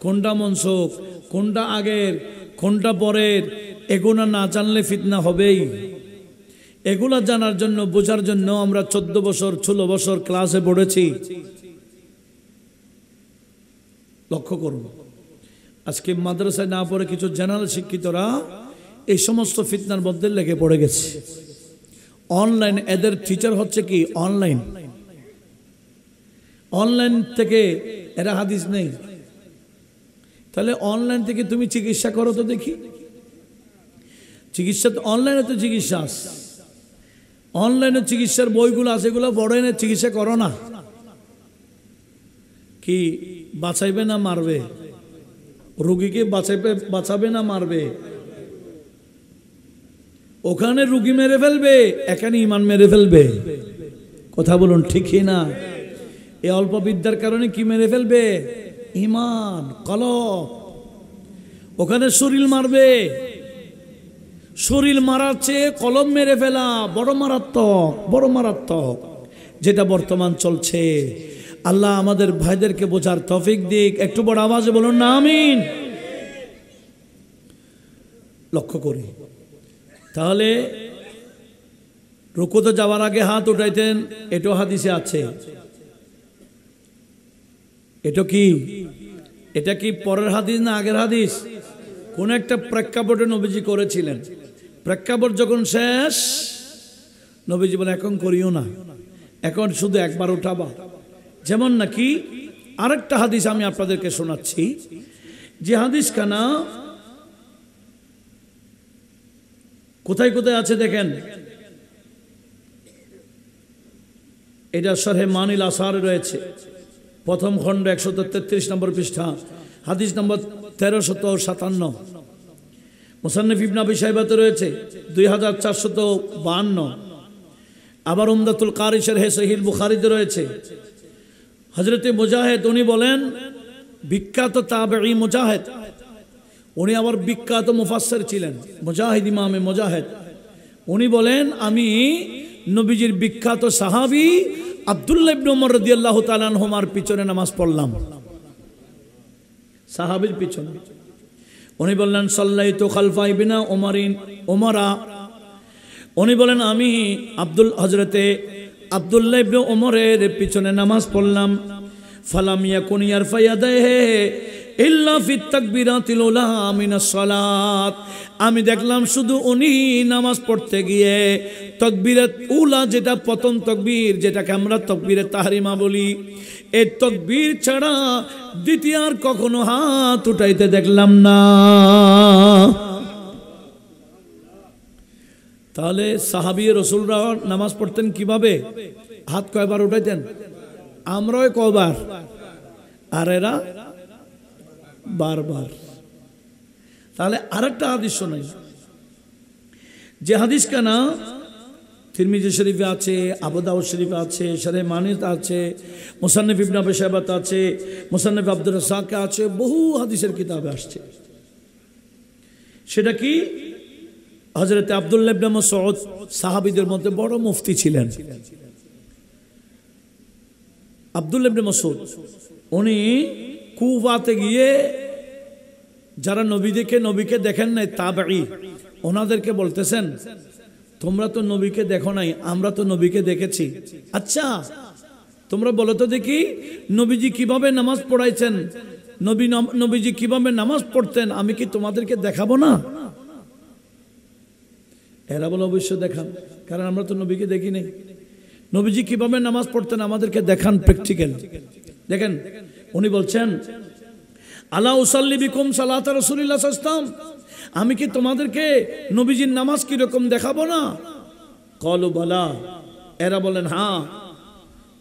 কোনটা মনসুখ, কোনটা আগের, কোনটা পরের, এগুলো না জানলে ফিতনা হবেই। এগুলা জানার জন্য, বোঝার জন্য আমরা 14 বছর 16 বছর ক্লাসে পড়েছি। লক্ষ্য করুন, আজকে মাদ্রাসায় না পড়ে কিছু জেনারেল শিক্ষিতরা এই সমস্ত ফিতনার মধ্যে লেগে পড়ে গেছে। অনলাইন, এদের টিচার হচ্ছে কি অনলাইন। অনলাইন থেকে এরা হাদিস নেই, তাহলে অনলাইন থেকে তুমি চিকিৎসা করো তো দেখি। চিকিৎসা তো অনলাইনে তো চিকিৎসা আছে, অনলাইনে চিকিৎসার বইগুলো আছে, এগুলো বড় এনে চিকিৎসা করো না। কি বাঁচাইবে না মারবে? রুগীকে বাঁচাবে না মারবে? ওখানে রুগী মেরে ফেলবে, এখানে ইমান মেরে ফেলবে। কথা বলুন ঠিকই না? এই অল্প বিদ্যার কারণে কি মেরে ফেলবে? ইমান, কলব। ওখানে শরীর মারবে। শরীর মারার চেয়ে কলম মেরে ফেলা বড় মারাত্মক, বড় মারাত্মক, যেটা বর্তমান চলছে। আল্লাহ আমাদের ভাইদেরকে বোঝার তৌফিক দিক। একটু বড় আওয়াজে বলুন না আমিন। লক্ষ্য করি, তাহলে রুকুতে যাওয়ার আগে হাত উঠাইতেন, এটাও হাদিসে আছে। এটা কি পরের হাদিস না আগের হাদিস? কোন একটা প্রেক্ষাপটে নবীজি করেছিলেন। প্রেক্ষাপট যখন শেষ, নবীজি বলে এখন করিও না, এখন শুধু একবার উঠাবা। যেমন নাকি আরেকটা হাদিস আমি আপনাদেরকে শোনাচ্ছি, যে হাদিস খানা কোথায় কোথায় আছে দেখেন। এটা শরহে মানিল আসারে রয়েছে, প্রথম খণ্ড 133 নম্বর পৃষ্ঠা, হাদিস নম্বর 1357। মুসান্নিফ ইবনে আবি শাইবাতে রয়েছে 2452। আবার উমদাতুল কারি শরহে সহিহ বুখারীতে রয়েছে। হযরতে মুজাহিদ উনি বলেন, বিখ্যাত তাবেঈ মুজাহিদ, উনি আবার বিখ্যাত মুফাসসির ছিলেন, মুজাহিদ, ইমামে মুজাহিদ। উনি বলেন, আমি নবীজির বিখ্যাত সাহাবী আব্দুল্লাহ ইবনে উমর রাদিয়াল্লাহু তাআলা আনহুমার পিছনে নামাজ পড়লাম। সাহাবীর পিছনে। উনি বললেন, সাল্লাইতু খালফা ইবনে উমরা। উনি বলেন, আমি হযরতে আব্দুল্লাহ ইবনে উমরের পিছনে নামাজ পড়লাম। ফালাম ইয়াকুন ইয়ারফা ইয়াদাইহি ইল্লা ফিত তাকবীরাতিল উলা মিনাস সালাত। আমি দেখলাম শুধু উনি নামাজ পড়তে গিয়ে তাকবীরাত উলা, যেটা প্রথম তাকবীর, যেটাকে আমরা তাকবীরে তাহরিমা বলি, এই তাকবীর ছাড়া দ্বিতীয় আর কখনো হাত উঠাইতে দেখলাম না। তাহলে সাহাবী রাসূলরা নামাজ পড়তেন কিভাবে? হাত কয়বার উঠাইতেন? আমরাও কয়বার, আর এরা বারবার। তাহলে আরেকটা হাদিস শোনাই, যে হাদিস কানা তিরমিজি শরীফে আছে, আবু দাউদ শরীফে আছে, শরহে মানিত আছে, মুসান্নিফ ইবনে আবি শাইবাত আছে, মুসান্নিফ আব্দুর রাজ্জাক আছে, বহু হাদিসের কিতাবে আসছে। সেটা কি? হযরতে আব্দুল্লাহ ইবনে মাসউদ সাহাবীদের মধ্যে বড় মুফতি ছিলেন। আব্দুল্লাহ ইবনে মাসউদ উনি কুফাতে গিয়ে যারা নবীকে দেখেন নাই, তাবেঈ, ওনাদেরকে বলতেছেন, তোমরা তো নবীকে দেখো নাই, আমরা তো নবীকে দেখেছি। আচ্ছা তোমরা বলো তো দেখি, নবীজি কিভাবে নামাজ পড়াইছেন, নবীজি কিভাবে নামাজ পড়তেন, আমি কি তোমাদেরকে দেখাবো না? এরা বলে, অবশ্যই দেখান, কারণ আমরা তো নবীকে দেখি নাই। নবীজি কিভাবে নামাজ পড়তেন আমাদেরকে দেখান, প্র্যাকটিক্যাল। দেখেন উনি বলছেন, আলা উসাল্লি বিকুম সালাত রাসূলিল্লাহ সাল্লাল্লাহু আলাইহি ওয়াসাল্লাম, আমি কি তোমাদেরকে নবীজির নামাজ কি রকম দেখাবো না? ক্বালু বালা, এরা বলেন হ্যাঁ।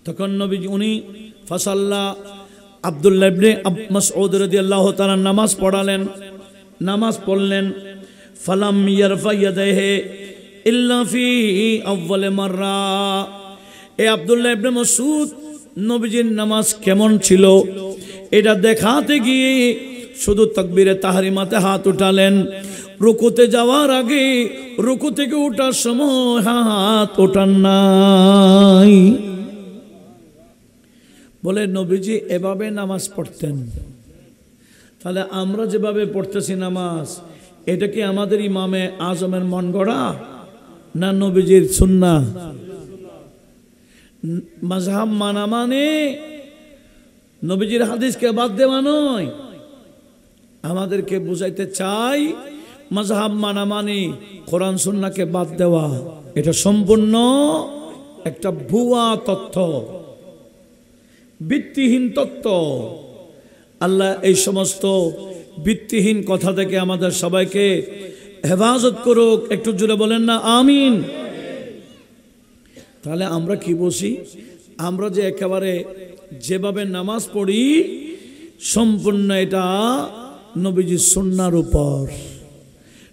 তখন নবীজি উনি ফাসাল্লা, আব্দুল্লাহ ইবনে মাসউদ রাদিয়াল্লাহু তাআলা নামাজ পড়ালেন, নামাজ পড়লেন। ফালাম ইয়ারফা ইয়াদাইহি ইল্লা ফি আউয়াল মাররা। এই আব্দুল্লাহ ইবনে মাসউদ নবীজির নামাজ কেমন ছিল এটা দেখাতে গিয়ে শুধু তাকবীরে তাহরিমাতে হাত উঠালেন। রুকুতে যাওয়ার আগে, রুকু থেকে ওঠার সময় হাত ওঠান নাই। বলে নবীজি এভাবে নামাজ পড়তেন। তাহলে আমরা যেভাবে পড়তেছি নামাজ, এটা কি আমাদের ইমামে আজমের মন গড়া? না নবীজির সুন্নাহ? মাযহাব মানা মানে নবীজির হাদিসকে বাদ দেওয়া নয়। আমাদেরকে বুঝাইতে চাই মাযহাব মানা মানে কোরআন সুন্নাহকে বাদ দেওয়া। এটা সম্পূর্ণ একটা ভুয়া তথ্য, ভিত্তিহীন তত্ত্ব। আল্লাহ এই সমস্ত ভিত্তিহীন কথা থেকে আমাদের সবাইকে হেফাজত করুক। একটু জোরে বলেন না আমিন। তাহলে আমরা কি বসি? আমরা যে একেবারে যেভাবে নামাজ পড়ি সম্পূর্ণ এটা নবীজির সুন্নাহর উপর।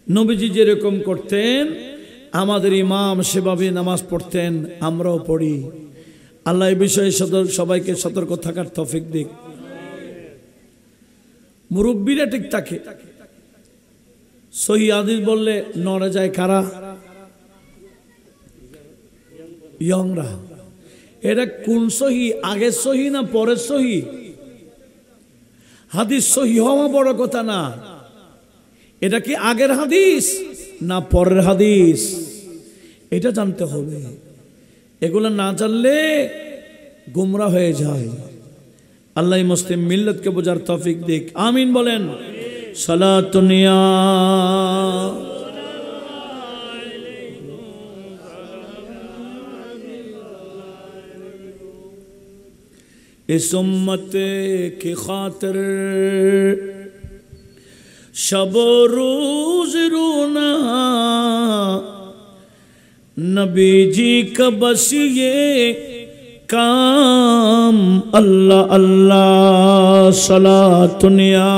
নবীজি যেরকম করতেন আমাদের ইমাম সেভাবে নামাজ পড়তেন, আমরাও পড়ি। আল্লাহ এই বিষয়ে সবাইকে সতর্ক থাকার তৌফিক দিক। মুরব্বীরা ঠিক থাকে, সহি হাদিস বললে নড়ে যায় কারা? ইয়ংরা। এটা কোন সহি? আগের সহি না পরের সহি? হাদিস সহি হওয়া বড় কথা না, এটা কি আগের হাদিস না পরের হাদিস এটা জানতে হবে। এগুলো না জানলে গুমরা হয়ে যায়। আল্লাহ মুসলিম মিল্লাতকে বোঝার তৌফিক দিক। আমিন বলেন। সালাতুনিয়া इस उम्मत की खातिर शब रोज रोना नबी जी का बस ये काम। अल्लाह अल्लाह सलातुनिया।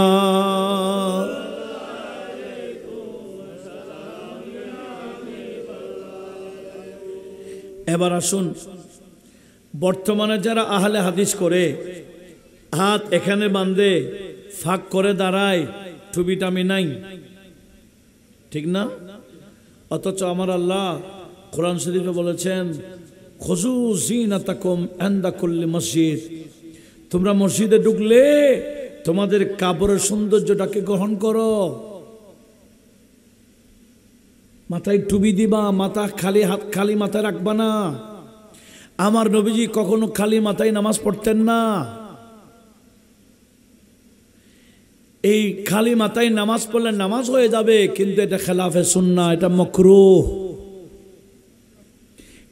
এবার আসুন, বর্তমানে যারা আহলে হাদিস করে হাত এখানে বাঁধে ফাঁক করে দাঁড়ায়, টুবিটামি নাই, ঠিক না? অথচ আমার আল্লাহ কোরআন শরীফে বলেছেন খুযু যিনাতাকুম ইনদা কুল্লি মসজিদ। তোমরা মসজিদে ঢুকলে তোমাদের কাপড়ের সৌন্দর্যটাকে গ্রহণ করো। মাথায় টুবি দিবা, মাথা খালি হাত খালি মাথায় রাখবা না। আমার নবীজি কখনো খালি মাথায় নামাজ পড়তেন না। এই খালি মাথায় নামাজ পড়লে নামাজ হয়ে যাবে, কিন্তু এটা খেলাফে সুন্নাহ, এটা মাকরুহ,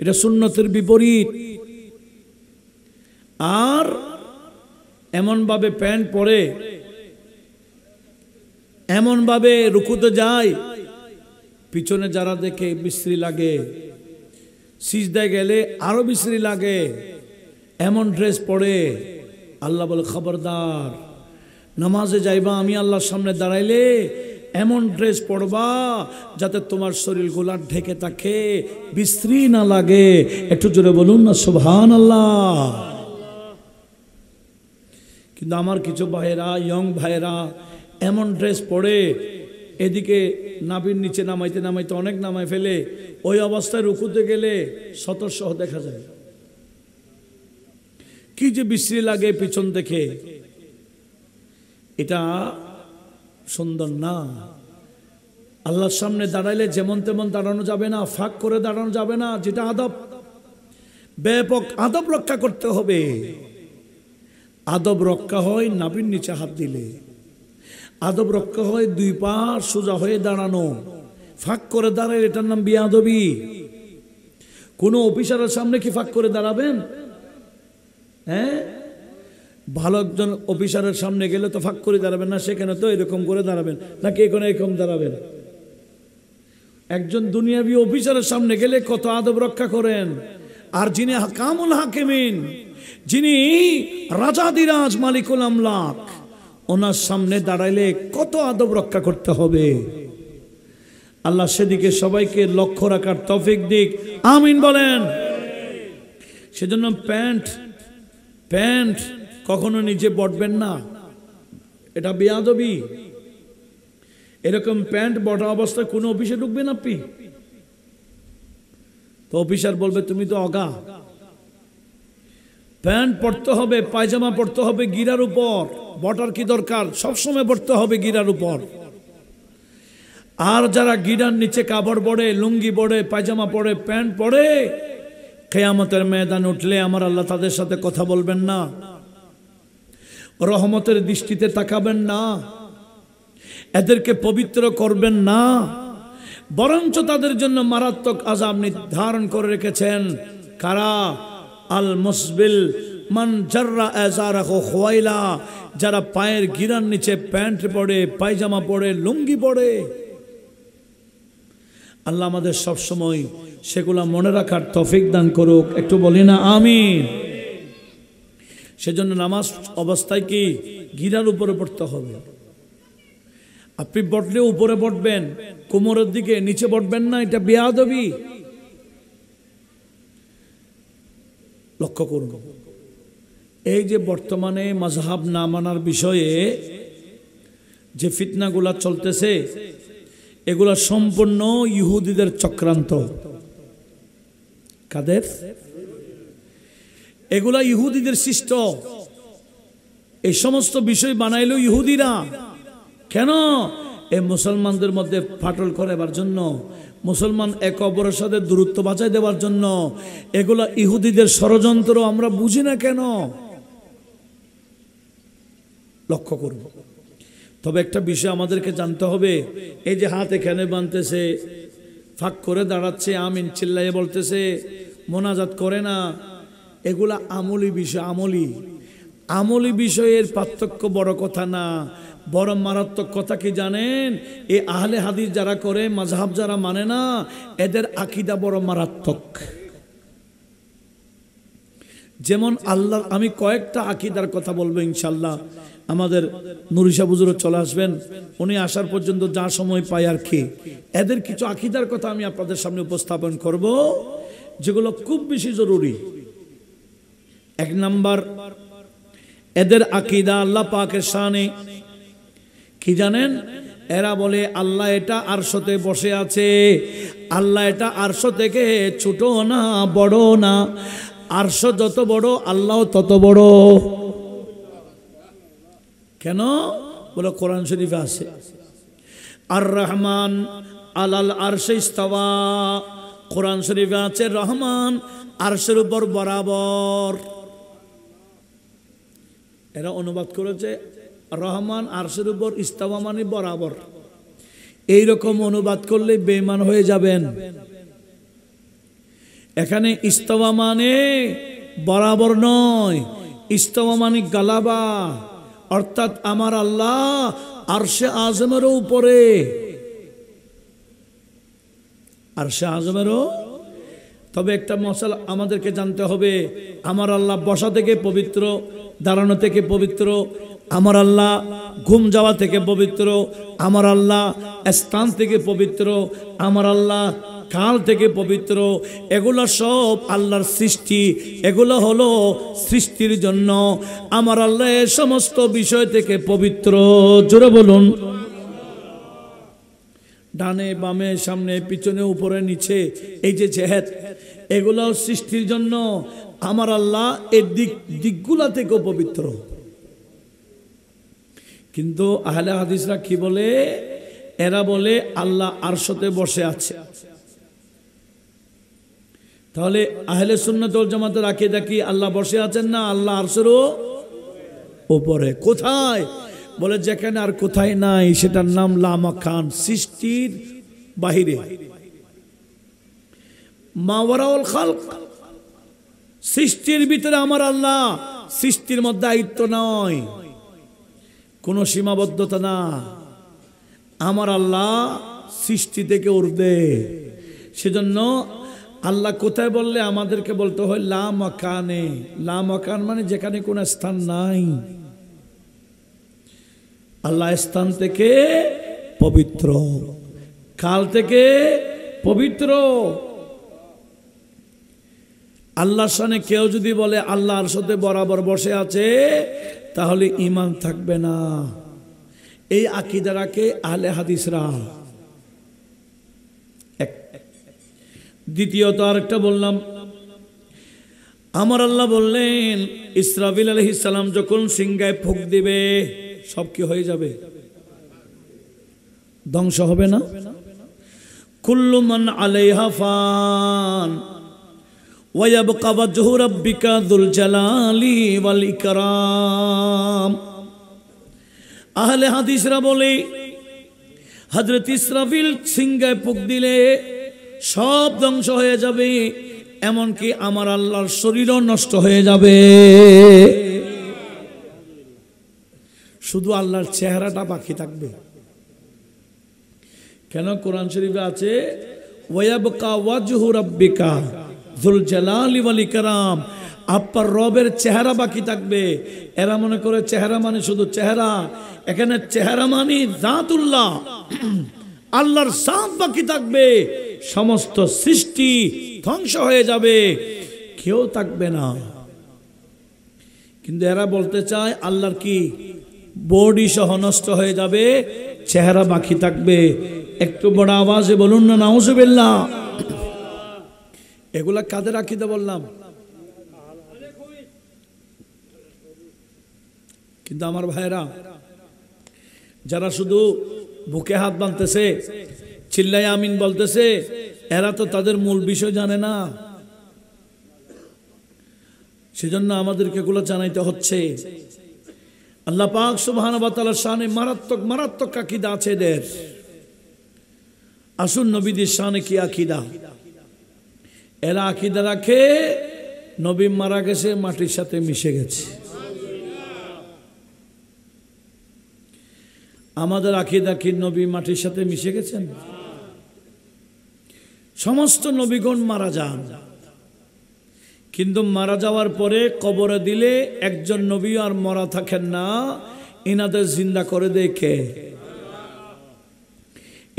এটা সুন্নতের বিপরীত। আর এমন ভাবে প্যান্ট পরে এমন ভাবে রুকুতে যায়, পিছনে যারা দেখে বিশ্রী লাগে, সিজদায় গেলে আরো বিশ্রী লাগে। এমন ড্রেস পরে আল্লাহ বলে খবরদার, নামাজে যাইবা আমি আল্লাহর সামনে দাঁড়াইলে এমন ড্রেস পরবা যাতে তোমার শরীরগুলা ঢেকে থাকে, বিশ্রী না লাগে। একটু জোরে বলুন না সুবহানাল্লাহ। কিন্তু আমার কিছু ভাইয়েরা, ইয়ং ভাইয়েরা এমন ড্রেস পরে এদিকে নাভির নিচে নামাইতে নামাইতে অনেক নামাই ফেলে, ওই অবস্থায় রুকুতে গেলে সতর্সহ দেখা যায়। কি যে বিশ্রী লাগে পিছন থেকে, এটা সুন্দর না। আল্লাহর সামনে দাঁড়াইলে যেমন তেমন দাঁড়ানো যাবে না, ফাঁক করে দাঁড়ানো যাবে না, যেটা আদব, ব্যাপক আদব রক্ষা করতে হবে। আদব রক্ষা হয় নাভির নিচে হাত দিলে, আদব রক্ষা হয় দুই পা সোজা হয়ে দাঁড়ানো। ফাঁক করে দাঁড়ায় এটার নাম বেয়াদবি। কোনো অফিসারের সামনে কি ফাঁক করে দাঁড়াবেন? হ্যাঁ, ভালো একজন অফিসারের সামনে গেলে তো ফাঁক করে দাঁড়াবেন না, সেখানে তো এরকম করে দাঁড়াবেন, নাকি এখানে এরকম দাঁড়াবেন? একজন দুনিয়াবি অফিসারের সামনে গেলে কত আদব রক্ষা করেন। আর যিনি হাকামুল হাকিমিন, যিনি রাজাদিরাজ মালিকুল আমলাক, ওনার সামনে দাঁড়াইলে কত আদব রক্ষা করতে হবে। আল্লাহ সেদিকে সবাইকে লক্ষ্য রাখার তৌফিক দিক। আমিন বলেন। সেজন্য প্যান্ট কখনো নিচে বটবেন না, এটা বেয়াদবি। এরকম প্যান্ট বটা অবস্থায় কোনো অফিসে ঢুকবেন আপনি, তো অফিসার বলবে তুমি তো অগা। প্যান্ট পরতে হবে, পায়জামা পরতে হবে গিরার উপর। বটার কি দরকার? সবসময় পরতে হবে গিরার উপর। আর যারা গিরার নিচে কাপড় পরে, লুঙ্গি পরে, পায়জামা পরে, প্যান্ট পরে, কিয়ামতের ময়দানে উঠলে আমার আল্লাহ তাদের সাথে কথা বলবেন না, রহমতের দৃষ্টিতে তাকাবেন না, এদেরকে পবিত্র করবেন না, বরঞ্চ তাদের জন্য মারাত্মক আযাব নির্ধারণ করে রেখেছেন। কারা? আল মুসবিল মান জাররা আযারাহু খুয়াইলা, যারা পায়ের গিরার নিচে প্যান্ট পরে, পায়জামা পরে, লুঙ্গি পরে। আল্লাহ আমাদের সব সময় সেগুলা মনে রাখার তৌফিক দান করুক। একটু বলি না আমিন। সেজন্য নামাজ অবস্থায় কি গিরার উপরে পড়তে হবে। আপনি বটলে উপরে বটবেন, কোমরের দিকে, নিচে বটবেন না, এটা বেয়াদবি। লক্ষ্য করুন, এই যে বর্তমানে মাযহাব না মানার বিষয়ে যে ফিতনাগুলা চলতেছে, এগুলা সম্পূর্ণ ইহুদিদের চক্রান্ত। কাদের? এগুলা ইহুদিদের সৃষ্ট। এই সমস্ত বিষয় বানাইলো ইহুদিরা। কেন? এই মুসলমানদের মধ্যে ফাটল করাবার জন্য, মুসলমান এক অপরের সাথে দূরত্ব বাঁচাই দেওয়ার জন্য। এগুলা ইহুদিদের ষড়যন্ত্র। আমরা বুঝি না কেন? লক্ষ্য করব। তবে একটা বিষয় আমাদেরকে জানতে হবে, এই যে হাত এখানে বাঁধতেছে, ফাঁক করে দাঁড়াচ্ছে, আমিন চিল্লাইয়ে বলতেছে, মোনাজাত করে না, এগুলা আমলি বিষয়। আমলি বিষয়ের পার্থক্য বড় কথা না, বড় মারাত্মক কথা কি জানেন? এই আহলে হাদিস যারা করে, মাযহাব যারা মানে না, এদের আকীদা বড় মারাত্মক। যেমন আল্লাহ, আমি কয়েকটা আকীদার কথা বলবো ইনশাল্লাহ। আমাদের নুরিশা হুজুর চলে আসবেন, উনি আসার পর্যন্ত যা সময় পাই আর কি, এদের কিছু আকীদার কথা আমি আপনাদের সামনে উপস্থাপন করব, যেগুলো খুব বেশি জরুরি। এক নাম্বার, এদের আকীদা আল্লাহ পাকের শানে কি জানেন? এরা বলে আল্লাহ এটা আরশতে বসে আছে। আল্লাহ এটা আরশ থেকে ছোট না, বড় না। আরশ যত বড়, আল্লাহ তত বড়। কেন? বলে কোরআন শরীফে আছে, আর রহমান আলাল আরশে ইস্তাওয়া। কোরআন শরীফে আছে রহমান আরশের উপর বরাবর। এরা অনুবাদ করেছে রহমান আরশের উপর, ইস্তাওয়া মানে বরাবর। এইরকম অনুবাদ করলে বেঈমান হয়ে যাবেন। এখানে ইস্তাওয়া মানে বরাবর নয়, ইস্তাওয়া মানে গালাবা, অর্থাৎ আমার আল্লাহ আরশে আজমেরও উপরে। আরশে আজমেরও। তবে একটা মশালা আমাদেরকে জানতে হবে, আমার আল্লাহ বসা থেকে পবিত্র, দাঁড়ানো থেকে পবিত্র, আমার আল্লাহ ঘুম যাওয়া থেকে পবিত্র, আমার আল্লাহ স্থান থেকে পবিত্র, আমার আল্লাহ কাল থেকে পবিত্র। এগুলো সব আল্লাহর সৃষ্টি, এগুলো হলো সৃষ্টির জন্য। আমার আল্লাহ এই সমস্ত বিষয় থেকে পবিত্র। জোরে বলুন। ডানে বামে, সামনে পিছনে, উপরে নিচে, এই যে জেহেদ, এগুলো সৃষ্টির জন্য। আমার আল্লাহ এই দিকগুলা থেকেও পবিত্র। কিন্তু আহলে হাদিসরা কি বলে? এরা বলে আল্লাহ আরশতে বসে আছে। তাহলে আহলে সুন্নাত ওয়াল জামাতের আকীদা কি? আল্লাহ বসে আছেন না, আল্লাহ আরশেরও উপরে। কোথায়? বলে যেখানে আর কোথায় নাই, সেটার নাম লা মাকান, সৃষ্টির বাহিরে। মাওয়ারাউল খালক, সৃষ্টির ভিতরে আমার আল্লাহ, সৃষ্টির মধ্যে আয়ত্ত নয়, কোনো সীমাবদ্ধতা না। আমার আল্লাহ সৃষ্টি থেকে ঊর্ধ্বে। সেজন্য আল্লাহ কোথায় বললে আমাদেরকে বলতে হয় লা মাকানে। লা মাকান মানে যেখানে কোনো স্থান নাই। আল্লাহ স্থান থেকে পবিত্র, কাল থেকে পবিত্র। আল্লাহর শানে কেউ যদি বলে আল্লাহ আরশতে বরাবর বসে আছে, তাহলে ঈমান থাকবে না। এই আকীদা রাখে আহলে হাদিসরা। দ্বিতীয়ত আরেকটা বললাম, আমার আল্লাহ বললেন ইসরাফিল আলাইহিস সালাম যখন সিংহায় ফুঁক দিবে, সব কি হয়ে যাবে? ধ্বংস হবে না? কুল্লু মান আলাইহা ফান ওয়া ইয়াবকা ওয়াজহু রাব্বিকা যুল জালালি ওয়াল ইকরাম। আহলে হাদিসরা বলে হযরত ইসরাফিল সিংহায় ফুঁক দিলে সব ধ্বংস হয়ে যাবে, এমনকি আমার আল্লাহর শরীরও নষ্ট হয়ে যাবে, শুধু আল্লাহর চেহারাটা বাকি থাকবে। কেন? কোরআন শরীফে আছে ওয়ায়াবকা ওয়াজহু রাব্বিকা যুল জালালি ওয়াল ইকরাম, আপনার রবের চেহারা বাকি থাকবে। এরা মনে করে চেহারা মানে শুধু চেহারা, এখানে চেহারা মানে জাতুল্লাহ, আল্লাহর জাত বাকি থাকবে। সমস্ত সৃষ্টি ধ্বংস হয়ে যাবে, কেউ থাকবে না। কিন্তু এরা বলতে চায় আল্লাহর কি বডি সহ নষ্ট হয়ে যাবে, চেহারা বাকি থাকবে। একটু বড় আওয়াজে বলুন না নাউজুবিল্লাহ। এগুলা কাদের আকীদা বললাম? কিন্তু আমার ভাইরা যারা শুধু বুকে হাত বাঁধতেছে, চিল্লায় আমিন বলতেছে, এরা তো তাদের মূল বিষয় জানে না। সেজন্য আমাদেরকে এগুলো জানাইতে হচ্ছে। আল্লাহ পাক সুবহানাহু ওয়া তাআলার শানে মারাত্মক মারাত্মক আকীদা আছে এদের। আসুন নবীদের শানে কি আকীদা। এরা আকীদা রাখে নবী মারা গেছে, মাটির সাথে মিশে গেছে। আমাদের আকীদা কি নবী মাটির সাথে মিশে গেছেন? সমস্ত নবীগণ মারা যান, কিন্তু মারা যাওয়ার পরে কবরে দিলে একজন নবী আর মরা থাকেন না, ইনাদের জিন্দা করে দেয় কে?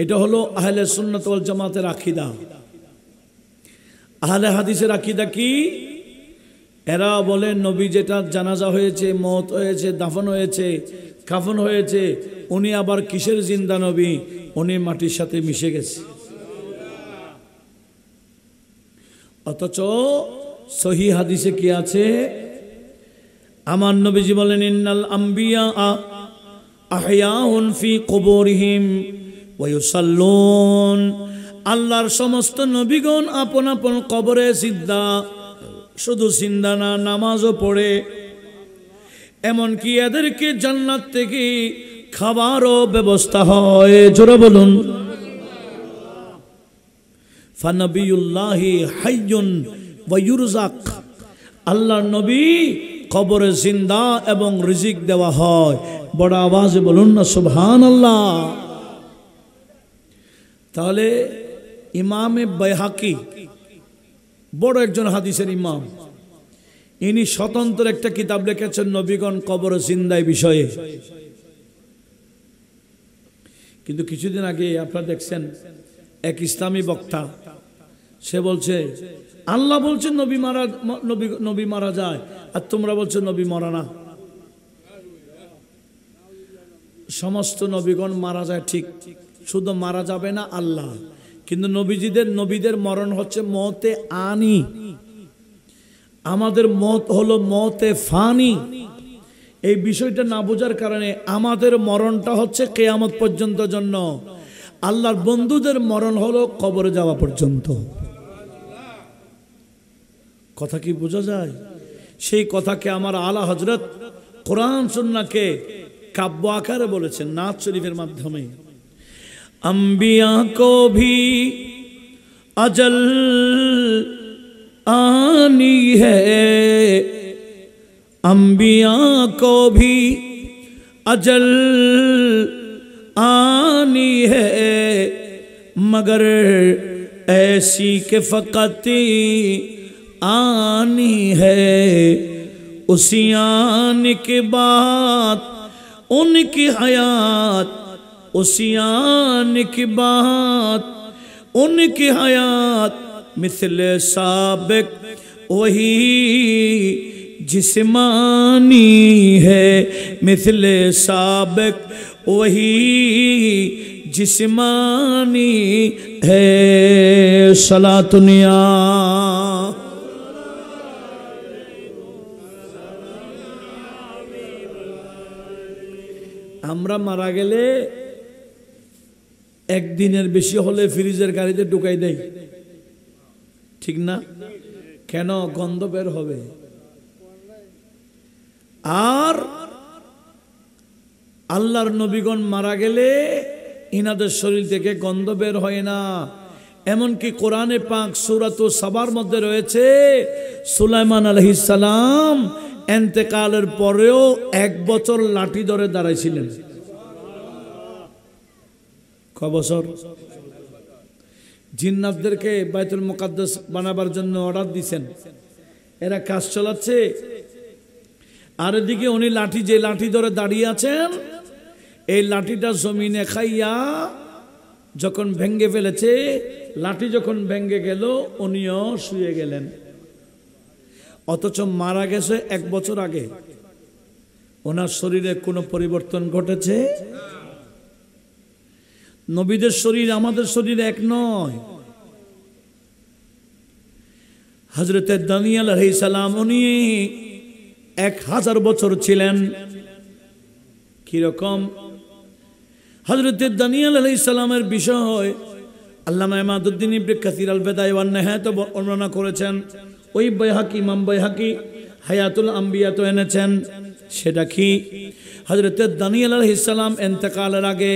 এটা হলো আহলে সুন্নাত ওয়াল জামাতের আকীদা। আহলে হাদিসের আকীদা কি? এরা বলে নবী যেটা জানাজা হয়েছে, মওত হয়েছে, দাফন হয়েছে, কাফন হয়েছে, উনি আবার কিসের জিন্দা নবী? উনি মাটির সাথে মিশে গেছে। অথচ সহিহ হাদিসে কি আছে? আমার নবীজি বলেন ইন্নাল আম্বিয়া আহয়াউন ফি কুবুরিহিম ওয়া ইউসাল্লুন। আল্লাহর সমস্ত নবীগণ আপন আপন কবরে সিদ্ধা, শুধু সিদ্ধা না, নামাজও পড়ে। এমনকি এদেরকে জান্নাত থেকে খাবারও ব্যবস্থা হয়। জোরে বলুন ফানাবিউল্লাহি হাইয়ুন ওয়া ইউরযাক। আল্লাহর নবী কবরে জিন্দা এবং রিজিক দেওয়া হয়। বড় আওয়াজে বলুন না সুবহানাল্লাহ। তাহলে ইমামে বাইহাকি বড় একজন হাদিসের ইমাম, ইনি স্বতন্ত্র একটা কিতাব লিখেছেন নবীগণ কবরে জিন্দায় বিষয়ে। কিন্তু কিছুদিন আগে আপনারা দেখছেন এক ইসলামী বক্তা, সে বলছে আল্লাহ বলছেন নবী মারা যায়, আর তোমরা বলছো নবী মরা না। সমস্ত নবীগণ মারা যায় ঠিক, শুধু মারা যাবে না আল্লাহ। কিন্তু নবীদের মরণ হচ্ছে মওতে আনি, আমাদের মত হলো মওতে ফানি। এই বিষয়টা না বোঝার কারণে আমাদের মরণটা হচ্ছে কিয়ামত পর্যন্ত জন্য, আল্লাহর বন্ধুদের মরণ হলো কবরে যাওয়া পর্যন্ত। কথা কি বোঝা যায়? সেই কথাকে আমার আলা হযরত কোরআন সুন্নাহকে কাব্য আকারে বলেছেন নাত শরীফের মাধ্যমে। अंबिया को भी अजल आनी है, अंबिया को भी अजल आनी है, मगर ऐसी के फ़क़त आनी है। उसी आने के बाद उनकी हयात, उसी आने की बात उनकी हयात मिसले साबिक वही जिस्मानी है, मिसले साबिक वही जिस्मानी है। सलातुनिया আমরা মারা গেলে একদিনের বেশি হলে ফ্রিজের গাড়িতে ঢুকাই দেয়, ঠিক না? কেন? গন্ধ বের হবে। আর আল্লাহর নবীগণ মারা গেলে ইনাদের শরীর থেকে গন্ধ বের হয় না। এমনকি কোরআনে পাক সূরাতুস সাবার মধ্যে রয়েছে সুলাইমান আলাইহিস সালাম ইন্তেকালের পরেও 1 বছর লাঠি ধরে দাঁড়াইছিলেন। কয় বছর? জিন্নাতদেরকে বাইতুল মুকাদ্দাস বানাবার জন্য অর্ডার দিয়েছেন, এরা কাজ চালাচ্ছে, আর এদিকে উনি লাঠি, যে লাঠি ধরে দাঁড়িয়ে আছেন, এই লাঠিটা জমিনে খাইয়া যখন ভেঙ্গে ফেলেছে, লাঠি যখন ভেঙ্গে গেল উনিও শুয়ে গেলেন। অথচ মারা গেছে 1 বছর আগে। ওনার শরীরে কোনো পরিবর্তন ঘটেছে? নবীদের শরীর আমাদের শরীর এক নয়। হযরতে দানিয়েল আলাইহিস সালাম উনি 1000 বছর ছিলেন। কি রকম? হযরতে দানিয়েল আলাইহিস সালামের বিষয় আল্লামা ইমাদউদ্দিন ইবনে কাসির আল বিদায়া ওয়ান নিহায়াত বর্ণনা করেছেন। ওই বাইহাকি, ইমাম বাইহাকি হায়াতুল আম্বিয়া তো এনেছেন। সেটা কি? হযরতে দানিয়েল আলাইহিস সালাম ইন্তেকালের আগে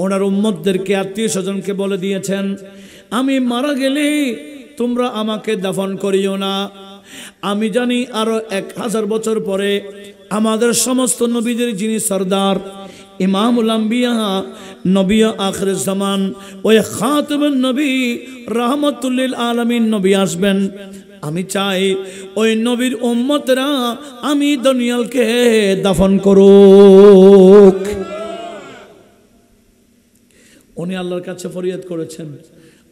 ওনার উম্মতদেরকে, আত্মীয় স্বজনকে বলে দিয়েছেন, আমি মারা গেলে তোমরা আমাকে দাফন করিও না। আমি জানি আরো 1000 বছর পরে আমাদের সমস্ত নবীদের যিনি সরদার, ইমামুল আম্বিয়া, নবী আখির জামান, ওই খাতামুন নবী, রাহমাতুল লিল আলামিন নবী আসবেন। আমি চাই ওই নবীর উম্মতরা আমি দানিয়েলকে দাফন করুক। উনি আল্লাহর কাছে ফরিয়াদ করেছেন,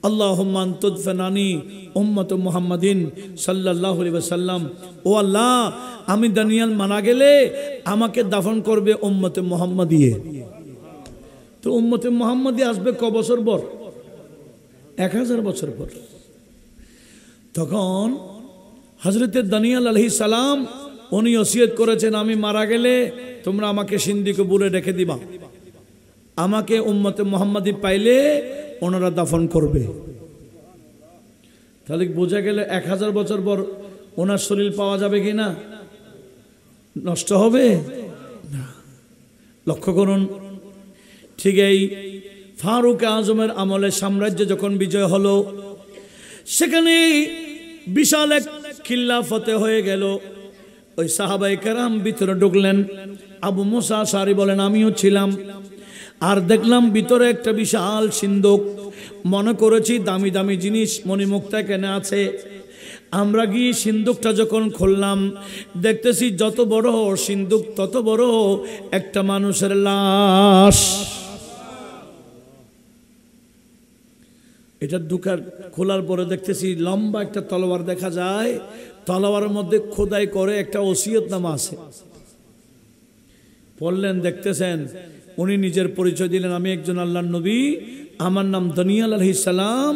আল্লাহুম্মা আনতুদফানানি উম্মত মুহাম্মাদিন সাল্লাল্লাহু আলাইহি ওয়াসাল্লাম। ও আল্লাহ, আমি দানিয়েল মারা গেলে আমাকে দাফন করবে উম্মতে মুহাম্মাদিয়ে। তো উম্মতে মুহাম্মাদি আসবে ক বছর পর? 1000 বছর পর। তখন হযরতে দানিয়েল আলাইহিস সালাম উনি ওসিয়ত করেছেন, আমি মারা গেলে তোমরা আমাকে সিন্দি কবরে রেখে দিবা, আমাকে উম্মতে মুহাম্মাদি পাইলে ওনারা দাফন করবে। তাহলে বোঝা গেল 1000 বছর পর ওনার শরীর পাওয়া যাবে কি না? নষ্ট হবে না। লক্ষ্য করুন, ঠিক এই ফারুক আজমের আমলে সাম্রাজ্য যখন বিজয় হলো, সেখানে বিশাল এক কিল্লা ফতে হয়ে গেল। ওই সাহাবায়ে কেরাম ভিতরে ঢুকলেন। আবু মুসা আশআরী বলেন, আমিও ছিলাম। আর দেখলাম ভিতরে একটা বিশাল সিন্দুক। মনে করেছি দামি দামি জিনিস মণিমুক্তা কেনে আছে। আমরা গিয়ে সিন্দুকটা যখন খুললাম, দেখতেছি যত বড় সিন্দুক তত বড় একটা মানুষের লাশ। এটা খোলার পরে দেখতেছি লম্বা একটা তলোয়ার দেখা যায়। তলোয়ারের মধ্যে খোদাই করে একটা ওসিয়তনামা আছে। পড়লেন, দেখতেছেন উনি নিজের পরিচয় দিলেন, আমি একজন আল্লাহর নবী, আমার নাম দানিয়েল আলাইহিস সালাম।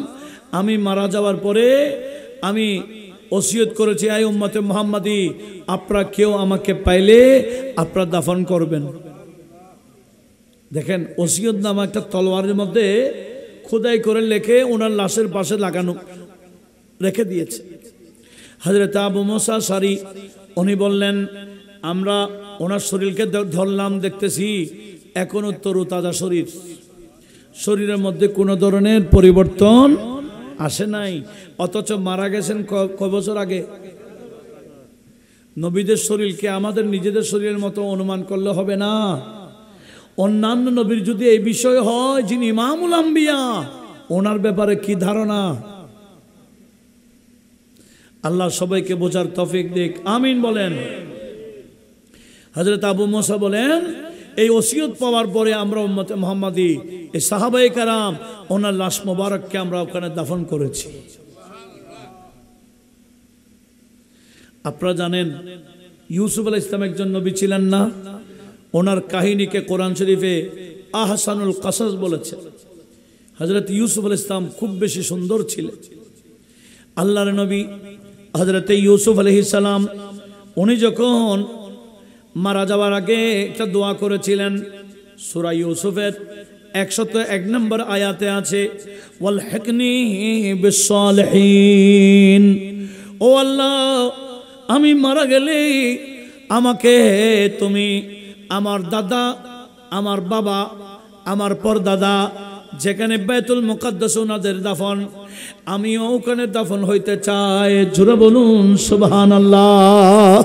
আমি মারা যাওয়ার পরে আমি ওসিয়ত করেছি, আই উম্মতে মুহাম্মাদি, আপনারা কেউ আমাকে পাইলে আপনারা দাফন করবেন। দেখেন, ওসিয়তনামা একটা তলোয়ারের মধ্যে খোদাই করে লেখে ওনার লাশের পাশে লাগানো রেখে দিয়েছে। হযরত আবু মুসা আশআরী উনি বললেন, আমরা ওনার শরীরকে ধরলাম, দেখতেছি এখনো তরুতাজা শরীর, শরীরের মধ্যে কোনো ধরনের পরিবর্তন আসে নাই। অথচ মারা গেছেন ক বছর আগে। নবীদের শরীরকে আমাদের নিজেদের শরীরের মতো অনুমান করলে হবে না। অন্যান্য নবীর যদি এই বিষয় হয়, যিনি ইমামুল আম্বিয়া, ওনার ব্যাপারে কি ধারণা? আল্লাহ সবাইকে বোঝার তৌফিক দিক, আমিন বলেন। হযরত আবু মুসা বলেন, এই ওসিয়ত পাওয়ার পরে আমরা উম্মতে মুহাম্মাদি, এই সাহাবায়ে কেরাম, ওনার লাশ মোবারককে আমরা ওখানে দাফন করেছি। আপনারা জানেন ইউসুফ আলাইহিস সালাম একজন নবী ছিলেন না? ওনার কাহিনীকে কোরআন শরীফে আহসানুল কাসাস বলেছে। হযরত ইউসুফ আলাইহিস সালাম খুব বেশি সুন্দর ছিলেন। আল্লাহর নবী হযরত ইউসুফ আলাইহিস সালাম উনি যখন মারা যাওয়ার আগে একটা দোয়া করেছিলেন। সূরা ইউসুফের 101 নম্বর আয়াতে আছে ওয়ালহিকনি বিসসালিহিন। ও আল্লাহ, আমি মারা গেলে আমাকে তুমি আমার দাদা, আমার বাবা, আমার পরদাদা যেখানে বাইতুল মুকাদ্দাস ওনাদের দাফন, আমিও ওখানে দাফন হইতে চাই। জোরে বলুন সুবহানাল্লাহ।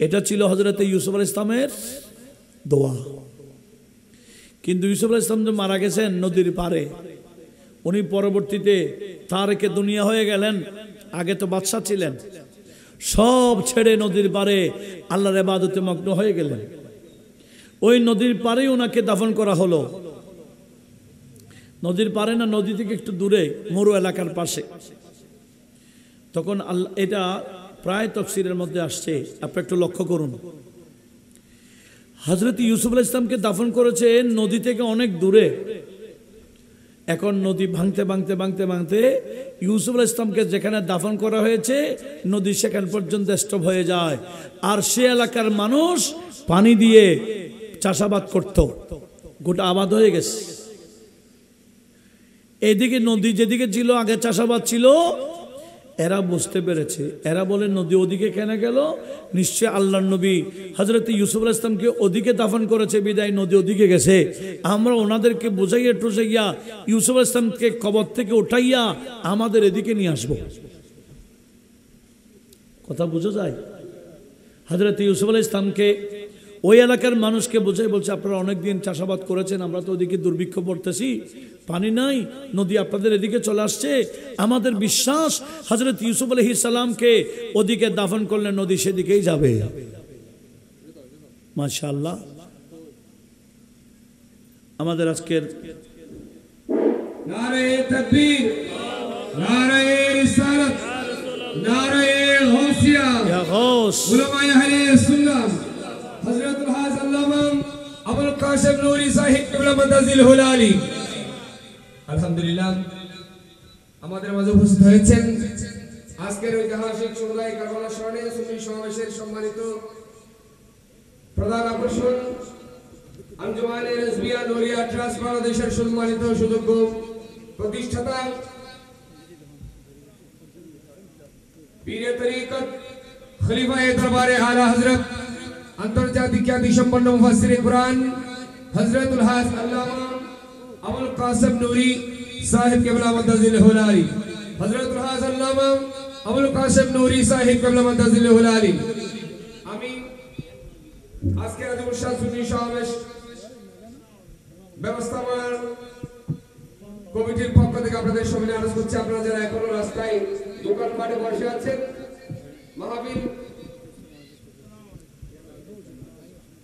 এটা ছিল হযরত ইউসুফ আলাইহিস সালামের দোয়া। কিন্তু ইউসুফ আলাইহিস সালাম যে মারা গেছেন নদীর পারে, উনি পরবর্তীতে তারকে দুনিয়া হয়ে গেলেন। আগে তো বাদশা ছিলেন, সব ছেড়ে নদীর পারে আল্লাহর ইবাদতে মগ্ন হয়ে গেলেন। ওই নদীর পারেই ওনাকে দাফন করা হলো। নদীর পারে না, নদী থেকে একটু দূরে মরু এলাকার পাশে। তখন আল্লাহ, এটা প্রায় তাফসীরের মধ্যে আসছে, আপনি একটু লক্ষ্য করুন। হযরত ইউসুফ আলাইহিস সালামকে দাফন করেছে নদী থেকে অনেক দূরে। এখন নদী ভাঙতে ভাঙতে ভাঙতে ভাঙতে ইউসুফ আলাইহিস সালামকে যেখানে দাফন করা হয়েছে নদী সেখান পর্যন্ত স্টপ হয়ে যায়। আর সে এলাকার মানুষ পানি দিয়ে চাষাবাদ করত, গোটা আবাদ হয়ে গেছে। এদিকে নদী যেদিকে ছিল আগে চাষাবাদ ছিল, এরা বুঝতে পেরেছে। এরা বলে নদী ওদিকে কেন গেল? নিশ্চয় আল্লাহর নবী হযরত ইউসুফ আলাইহিস সালামকে ওদিকে দাফন করেছে বিদায় নদী ওদিকে গেছে। আমরা ওনাদেরকে বুঝাইয়া টুসাইয়া ইউসুফ আলাইহিস সালামকে কবর থেকে উঠাইয়া আমাদের এদিকে নিয়ে আসবো। কথা বোঝা যায়? হযরত ইউসুফ আলাইহিস সালামকে ওই এলাকার মানুষকে বোঝাই, বলছে আপনারা অনেকদিন চাষাবাদ করেছেন, আমরা তো ওদিকে দুর্ভিক্ষ পড়তেছি, পানি নাই, নদী আপনাদের এদিকে চলে আসছে। আমাদের বিশ্বাস হযরত ইউসুফ আলাইহিস সালামকে ওদিকে দাফন করলে নদী সেদিকেই যাবে। মাশাআল্লাহ। আমাদের আজকের নারে তাকবীর, নারে রিসালাত, নারে গাউসিয়া, ইয়া গাউস, উলামায়ে আহলে সুন্নাহ হযরতুল হাজ আল্লামা আবুল কাসেম নূরী সাহিব কিবলা মাদাজিল হুলালি আলহামদুলিল্লাহ আমাদের মাঝে উপস্থিত হয়েছেন আজকের ঐতিহাসিক সমুদায় কারবালা স্মরণে সুন্নি সমাবেশের সম্মানিত প্রধান আকর্ষণ আঞ্জুমানে রাজবিয়া নূরিয়া ট্রাস্ট বাংলাদেশের সম্মানিত সুযোগ্য প্রতিষ্ঠাতা পীরে তরিকত খলিফায়ে দরবারে আলা হযরত আন্তর্জাতিক খ্যাতি সম্পন্ন মুফাসসিরে কুরআন হযরতুল হাজ আল্লামা আবুল কাসেম নূরী সাহেব কিবলা মাদাজিল হুলালি, হযরতুল হাজ আল্লামা আবুল কাসেম নূরী সাহেব কিবলা মাদাজিল হুলালি। আমি আজকে আজমুল শাহ সুন্নি সমাবেশ ব্যবস্থাপনা কমিটির পক্ষ থেকে আপনাদের সামনে আরজ করছি, আপনারা যারা এখনো রাস্তায় দোকানপাটে বসে আছেন, মাহফিল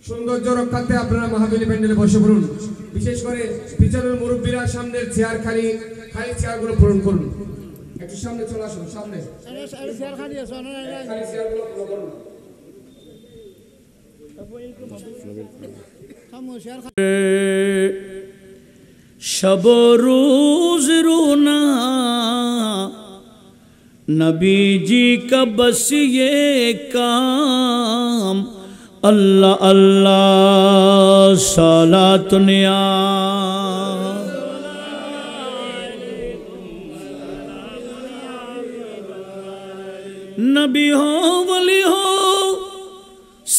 সৌন্দর্য রক্ষার্থে আপনারা মাহফিল প্যান্ডেলে বসে পড়ুন। বিশেষ করে পিছনের মুরব্বীরা সামনের চেয়ার খালি চেয়ারগুলো পূরণ করুন। একটু সামনে চলে আসুন, সামনে খালি চেয়ারগুলো পূরণ করুন। शब रोज रोना नबी जी का बस ये काम, अल्लाह अल्लाह सलात निया। नबी हो वली हो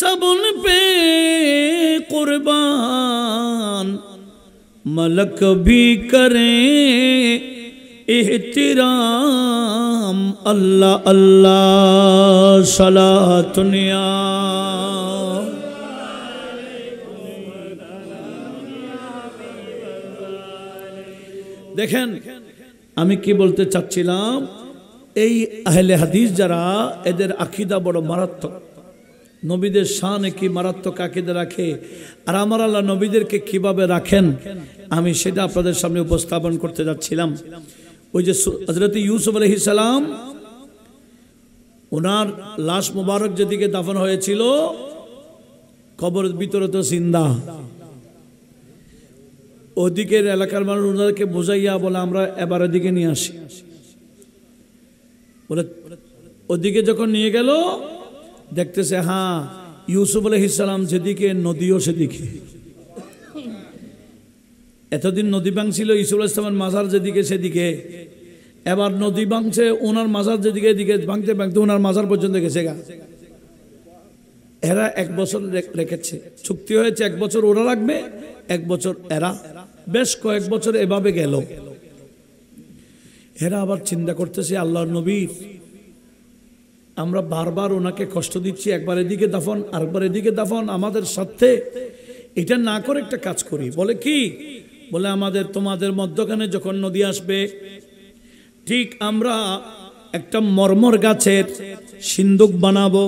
सब उन पे कुर्बान, मलक भी करें एहतिराम, अल्लाह अल्लाह सलातुनिया। দেখেন আমি কি বলতে চাচ্ছিলাম, এই আহলে হাদিস যারা, এদের আকীদা বড় মারাত্মক। নবীদের শানে কি মারাত্মক আকীদা রাখে, আর আমার আল্লাহ নবীদেরকে কিভাবে রাখেন, আমি সেটা আপনাদের সামনে উপস্থাপন করতে যাচ্ছিলাম। ওই যে হযরত ইউসুফ আলাইহিস সালাম, ওনার লাশ মুবারক যেদিকে দাফন হয়েছিল, কবরের ভিতরে তো জিন্দা, ওদিকের এলাকার মানুষ ওনাদেরকে বোঝাইয়া বলে আমরা এবার ওদিকে নিয়ে আসি। বলে ওদিকে যখন নিয়ে গেল, দেখতেছে হ্যাঁ ইউসুফ আলাইহিস সালাম যেদিকে নদীও সেদিকে। এতদিন নদী ভাঙছিল ইসুফ আলাইহিস সালামের মাজার যেদিকে সেদিকে, এবার নদী ভাঙছে ওনার মাজার যেদিকে এদিকে, ভাঙতে ভাঙতে ওনার মাজার পর্যন্ত গেছে গা। এরা 1 বছর রেখেছে, চুক্তি হয়েছে 1 বছর ওরা রাখবে, 1 বছর এরা, বেশ কয়েক বছর এভাবে গেল। এরা আবার চিন্তা করতেছে আল্লাহর নবীর, আমরা বারবার ওনাকে কষ্ট দিচ্ছি, একবার এদিকে দাফন আরেকবার এদিকে দাফন, আমাদের সাথে এটা না করে একটা কাজ করি। বলে কি? বলে আমাদের তোমাদের মধ্যখানে যখন নদী আসবে, ঠিক আমরা একটা মরমর গাছের সিন্দুক বানাবো,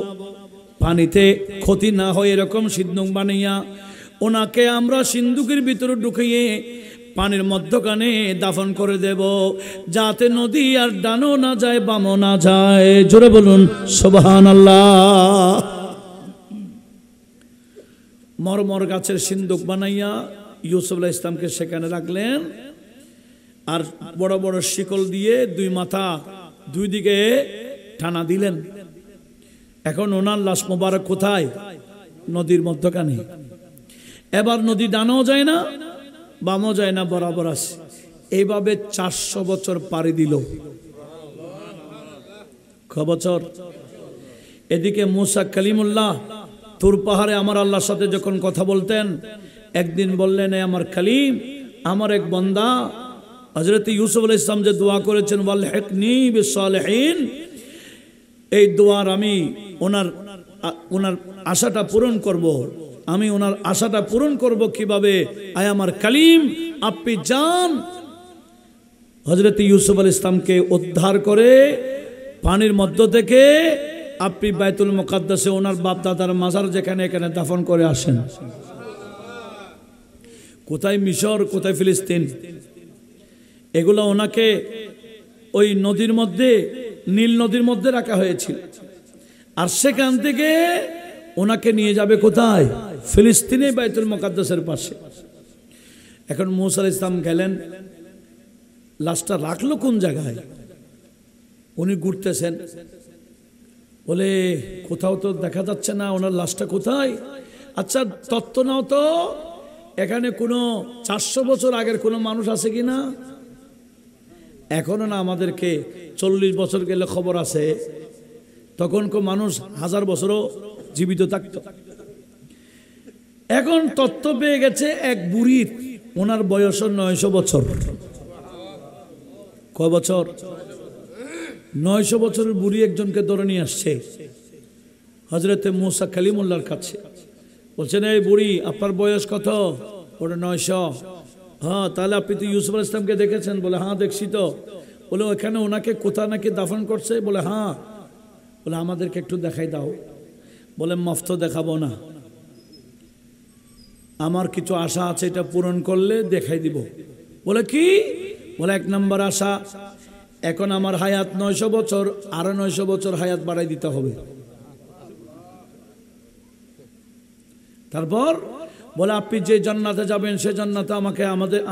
পানিতে ক্ষতি না হয় এরকম সিন্দুক বানাইয়া ওনাকে আমরা সিন্দুকের ভিতরে ঢুকিয়ে পানির মধ্যখানে দাফন করে দেব, যাতে নদী আর ডানও না যায় বামও না যায়। জোরে বলুন সুবহানাল্লাহ। মরমর গাছের সিন্দুক বানাইয়া ইউসুফ আলাইহিস সালামকে সেখানে রাখলেন, আর বড় বড় শিকল দিয়ে 2 মাথা 2 দিকে টানা দিলেন। এখন ওনার লাশ মোবারক কোথায়? নদীর মধ্যখানে। এবার নদী ডানও যায় না বামও যায় না, বরাবর আছে। এইভাবে 400 বছর পাড়ি দিল। কয় বছর? এদিকে মুসা কালিমুল্লাহ তুর পাহাড়ে আমার আল্লাহর সাথে যখন কথা বলতেন, একদিন বললেন, এ আমার কালিম, আমার এক বান্দা হযরত ইউসুফ আলাইহিস সালাম যে দোয়া করেছেন ওয়ালহিকনি বিসসালিহিন, এই দোয়ার আমি ওনার আশাটা পূরণ করব। আমি ওনার আশাটা পূরণ করব কিভাবে? আয় আমার কালিম, আপনি যান হযরত ইউসুফ আলাইহিস সালামকে উদ্ধার করে পানির মধ্য থেকে আপনি বাইতুল মুকাদ্দাসে ওনার বাপ দাদার মাজার যেখানে এখানে দাফন করে আসেন। কোথায় মিশর, কোথায় ফিলিস্তিন, এগুলো ওনাকে ওই নদীর মধ্যে, নীল নদীর মধ্যে রাখা হয়েছিল। আর সেখান থেকে ওনাকে নিয়ে যাবে কোথায়? ফিলিস্তিনে, বাইতুল মুকাদ্দাসের পাশে। এখন মুসা আলাইহিস সালাম গেলেন, লাশটা রাখলো কোন জায়গায়? উনি ঘুরতেছেন, বলে কোথাও তো দেখা যাচ্ছে না ওনার লাশটা কোথায়। আচ্ছা তত্ত্ব নাও তো, এখানে কোনো 400 বছর আগের কোনো মানুষ আছে কিনা? এখনো না, আমাদেরকে 40 বছর গেলে খবর আছে, তখন কো মানুষ 1000 বছরও জীবিত থাকতো। এখন তত্ত্ব পেয়ে গেছে এক বুড়ির, ওনার বয়স 900 বছর। কয় বছর? 900 বছরের বুড়ি একজনকে ধরে নিয়ে আসছে হযরতে মুসা কালিমুল্লাহর কাছে। বলছেন, এই বুড়ি, আপনার বয়স কত? বলে 900। হ্যাঁ, তাহলে আপনি তো ইউসুফ আলাইহিস সালামকে দেখেছেন? বলে হ্যাঁ দেখছি তো। বলে ওখানে ওনাকে কোথা নাকি দাফন করছে? বলে হ্যাঁ। বলে আমাদেরকে একটু দেখাই দাও। বলে মফত দেখাবো না, আমার কিছু আশা আছে, এটা পূরণ করলে দেখাই দিব। বলে কি? বলে 1 নম্বর আশা, এখন আমার হায়াত 900 বছর, আরো 900 বছর হায়াত বাড়াই দিতে হবে। তারপর বলে আপনি যে জান্নাতে যাবেন সে জান্নাতে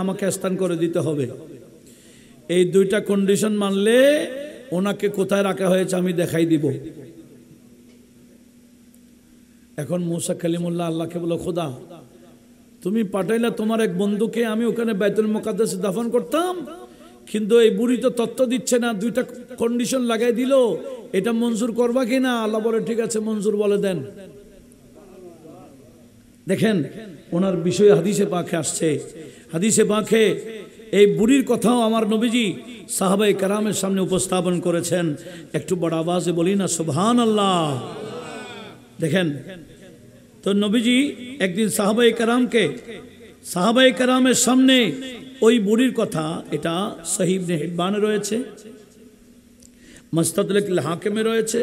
আমাকে স্থান করে দিতে হবে। এই 2টা কন্ডিশন মানলে ওনাকে কোথায় রাখা হয়েছে আমি দেখাই দিব। এখন মুসা কালিমুল্লাহ আল্লাহকে বলো, খোদা তুমি পাঠাইলা তোমার এক বন্ধুকে, আমি ওখানে বাইতুল মুকাদ্দাসে দাফন করতাম, কিন্তু এই বুড়ি তো তত্ত্ব দিচ্ছে না, 2টা কন্ডিশন লাগাই দিল, এটা মঞ্জুর করবা কিনা? আল্লাহ বলে ঠিক আছে মঞ্জুর, বলে দেন। দেখেন ওনার বিষয়ে হাদিসে পাকে আসছে, হাদিসে পাকে এই বুড়ির কথাও আমার নবীজি সাহাবায়ে কেরামের সামনে উপস্থাপন করেছেন। একটু বড় আওয়াজে বলি না সুবহানাল্লাহ। দেখেন তো নবীজি একদিন সাহাবায়ে কেরামের সামনে ওই বুড়ির কথা, এটা সহিহ ইবনে হিব্বানে রয়েছে, মুস্তাদরাকুল হাকিমে রয়েছে,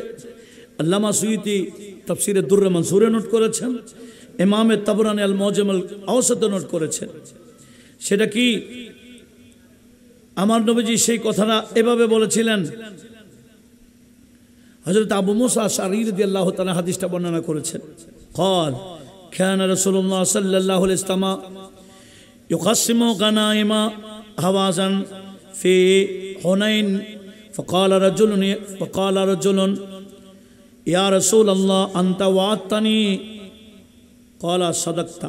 আল্লামা সুয়ুতি তাফসীরে দুররে মনসুরে নোট করেছেন, ইমামে তাবরানী আল মুআজ্জাম আল আওসাতে নোট করেছেন। সেটা কি? আমার নবীজি সেই কথাটা এভাবে বলেছিলেন। হযরত আবু মুসা আশআরী রাদিয়াল্লাহু তাআলা হাদিসটা বর্ণনা করেছেন। قال كان رسول الله صلى الله عليه وسلم يقسم غنائم هوازن في حنين فقال رجل يا رسول الله أنت وعدتني قال صدقت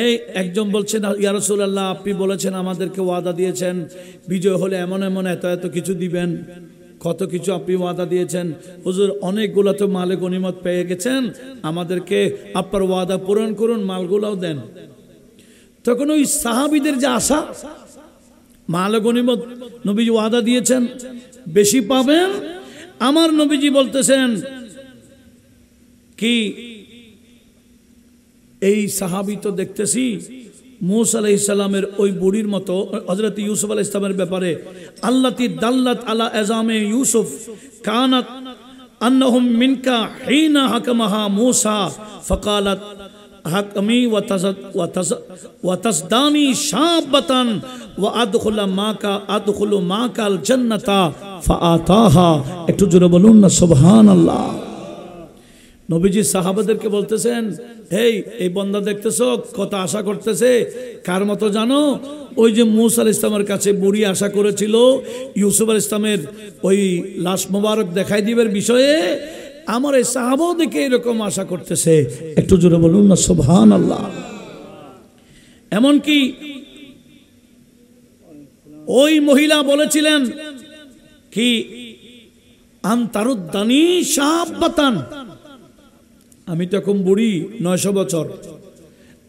এই একজন বলছেন, ইয়া রাসূলুল্লাহ, আপনি বলেছেন, আমাদেরকে ওয়াদা দিয়েছেন বিজয় হলে এমন এমন এত এত কিছু দিবেন, কত কিছু আপনি ওয়াদা দিয়েছেন। হুজুর, অনেকগুলো তো মালে গনিমত পেয়ে গেছেন, আমাদেরকে আপনার ওয়াদা পূরণ করুন, মালগুলোও দেন। তখন ওই সাহাবীদের যে আশা, মালে গনিমত নবীজি ওয়াদা দিয়েছেন বেশি পাবেন, আমার নবীজি বলতেছেন কি, এই সাহাবী তো দেখতেছি মূসা আলাইহিস সালামের ওই বুড়ির মতো, হযরত ইউসুফ আলাইহিস সালামের ব্যাপারে, আল্লাতী দাল্লাত আলা আযামে ইউসুফ কানাত আন্নাহুম মিনকা হিনা হাকামাহা মূসা ফাকালাত হাকমি ওয়া তাসদানি শাবাতান ওয়া আদখুলু মাকাল জান্নাতা ফাআতাহা। একটু জোরে বলুন না সুবহানাল্লাহ। নবীজি সাহাবাদেরকে বলতেছেন, এই বান্দা দেখতেছো কত আশা করতেছে, কার মতো জানো? ওই যে মূসা আলাইহিস সালামের কাছে বুড়ি আশা করেছিল ইউসুফ আলাইহিস সালামের ওই লাশ মোবারক দেখাই দিবার বিষয়ে, আমার এই সাহাবাও দেখে এরকম আশা করতেছে। একটু জোরে বলুন না সুবহানাল্লাহ। এমনকি ওই মহিলা বলেছিলেন কি, আনতারুদ্দানি শাবাতান, আমি তো এখন বুড়ি 900 বছর,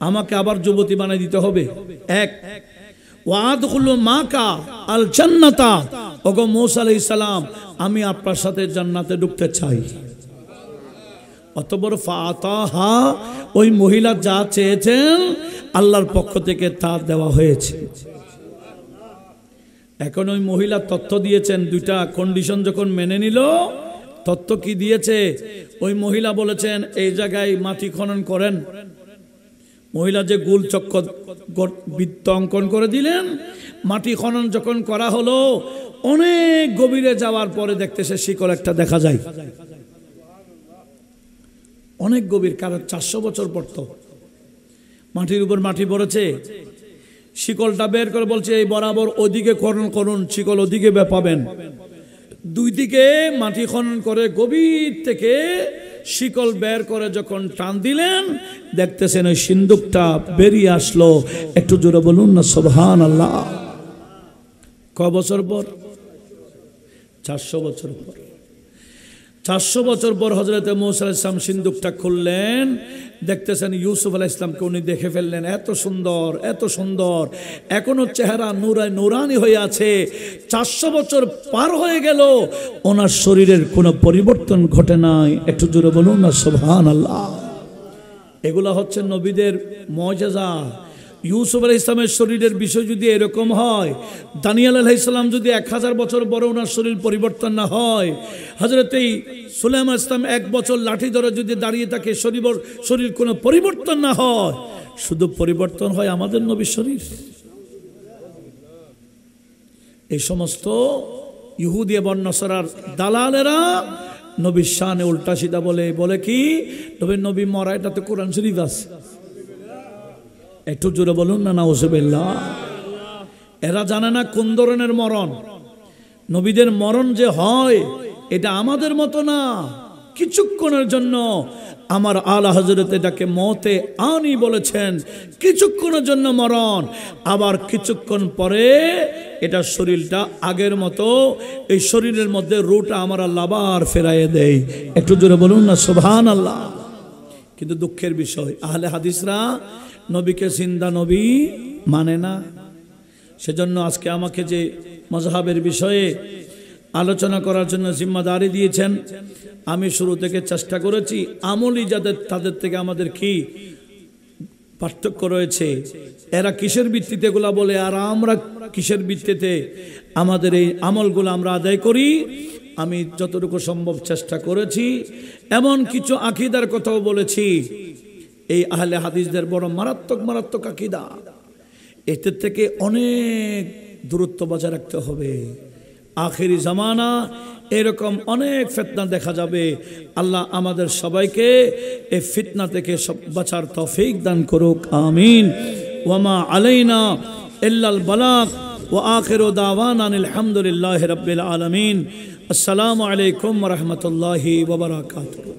আমাকে আবার যুবতী বানাই দিতে হবে। এক, ওয়াদখুলু মাকা আল জান্নাতা, ওগো মূসা আলাইহিস সালাম, আমি আপনার সাথে জান্নাতে ঢুকতে চাই। অতঃপর ফাতাহা, ওই মহিলা যা চেয়েছেন আল্লাহর পক্ষ থেকে তা দেওয়া হয়েছে। এখন ওই মহিলা তথ্য দিয়েছেন, দুইটা কন্ডিশন যখন মেনে নিল, তত্ত্ব কি দিয়েছে? ওই মহিলা বলেছেন, এই জায়গায় মাটি খনন করেন। মহিলা যে গোল চক্র বৃত্ত অঙ্কন করে দিলেন। মাটি খনন যখন করা হলো, অনেক গভীরে যাওয়ার পরে দেখতেছে শিকল একটা দেখা যায়, অনেক গভীর, কারণ 400 বছর পড়তো, মাটির উপর মাটি পড়েছে। শিকলটা বের করে বলছে, এই বরাবর ওদিকে খনন করুন, শিকল ওদিকে পাবেন। দুই দিকে মাটি খনন করে গভীর থেকে শিকল বের করে যখন টান দিলেন, দেখতেছেন ওই সিন্দুকটা বেরিয়ে আসলো। একটু জোরে বলুন না সুবহানাল্লাহ। ক বছর পর? 400 বছর পর। 400 বছর পর হযরত মূসা আলাইহিস সালাম সিন্দুকটা খুললেন, দেখতেছেন ইউসুফ আলাইহিস সালামকে উনি দেখে ফেললেন, এত সুন্দর, এত সুন্দর, এখনো চেহারা নুরানি হয়ে আছে। 400 বছর পার হয়ে গেল, ওনার শরীরের কোনো পরিবর্তন ঘটে নাই। একটু জোরে বলুন না সুবহানাল্লাহ। এগুলা হচ্ছে নবীদের মুআজিজা। ইউসুফ আলাইহিস সালামের শরীরের বিষয় যদি এরকম হয়, দানিয়েল আলাইহিস সালাম যদি 1000 বছর বড় ওনার শরীর পরিবর্তন না হয়, হযরত সুলাইমান আলাইহিস সালাম 1 বছর লাঠি ধরে যদি দাঁড়িয়ে থাকে, শরীর কোনো পরিবর্তন না হয়, শুধু পরিবর্তন হয় আমাদের নবীর শরীর। এই সমস্ত ইহুদি এবং নসরার দালালেরা নবীর শানে উল্টা সিধা বলে কি, নবী মরা, এটা তো কোরআন শরীফ আছে। একটু জোরে বলুন না নাউজুবিল্লাহ। এরা জানে না কোন ধরনের মরণ। নবীদের মরণ যে হয়, এটা আমাদের মতো না। কিছুক্ষণের জন্য আমার আলা হযরত এটাকে মতে আনি বলেছেন, কিছুক্ষণের জন্য মরণ, আবার কিছুক্ষণ পরে এটা শরীরটা আগের মতো, এই শরীরের মধ্যে রূহটা আমার আল্লাহ আবার ফেরাইয়ে দেয়। একটু জোরে বলুন না সুবহানাল্লাহ। কিন্তু দুঃখের বিষয়, আহলে হাদিসরা নবীকে জিন্দা নবী মানে না। সেজন্য আজকে আমাকে যে মজহাবের বিষয়ে আলোচনা করার জন্য জিম্মাদারি দিয়েছেন, আমি শুরু থেকে চেষ্টা করেছি, আমলি যাদের, তাদের থেকে আমাদের কি পার্থক্য রয়েছে, এরা কিসের ভিত্তিতে এগুলা বলে আর আমরা কিসের ভিত্তিতে আমাদের এই আমলগুলো আমরা আদায় করি, আমি যতটুকু সম্ভব চেষ্টা করেছি। এমন কিছু আকীদার কথাও বলেছি, এই আহলে হাদিসদের বড় মারাত্মক আকীদা, এদের থেকে অনেক দূরত্ব বজায় রাখতে হবে। আখেরি জামানা এরকম অনেক ফিতনা দেখা যাবে। আল্লাহ আমাদের সবাইকে এই ফিতনা থেকে বাঁচার তৌফিক দান করুক, আমিন। ওয়ামা আলাইনা ইল্লাল বালাগ ওয়া আখিরু দাওয়ানা আলহামদুলিল্লাহি রাব্বিল আলামিন। আসসালামু আলাইকুম ওয়া রাহমাতুল্লাহি ওয়া বারাকাতুহু।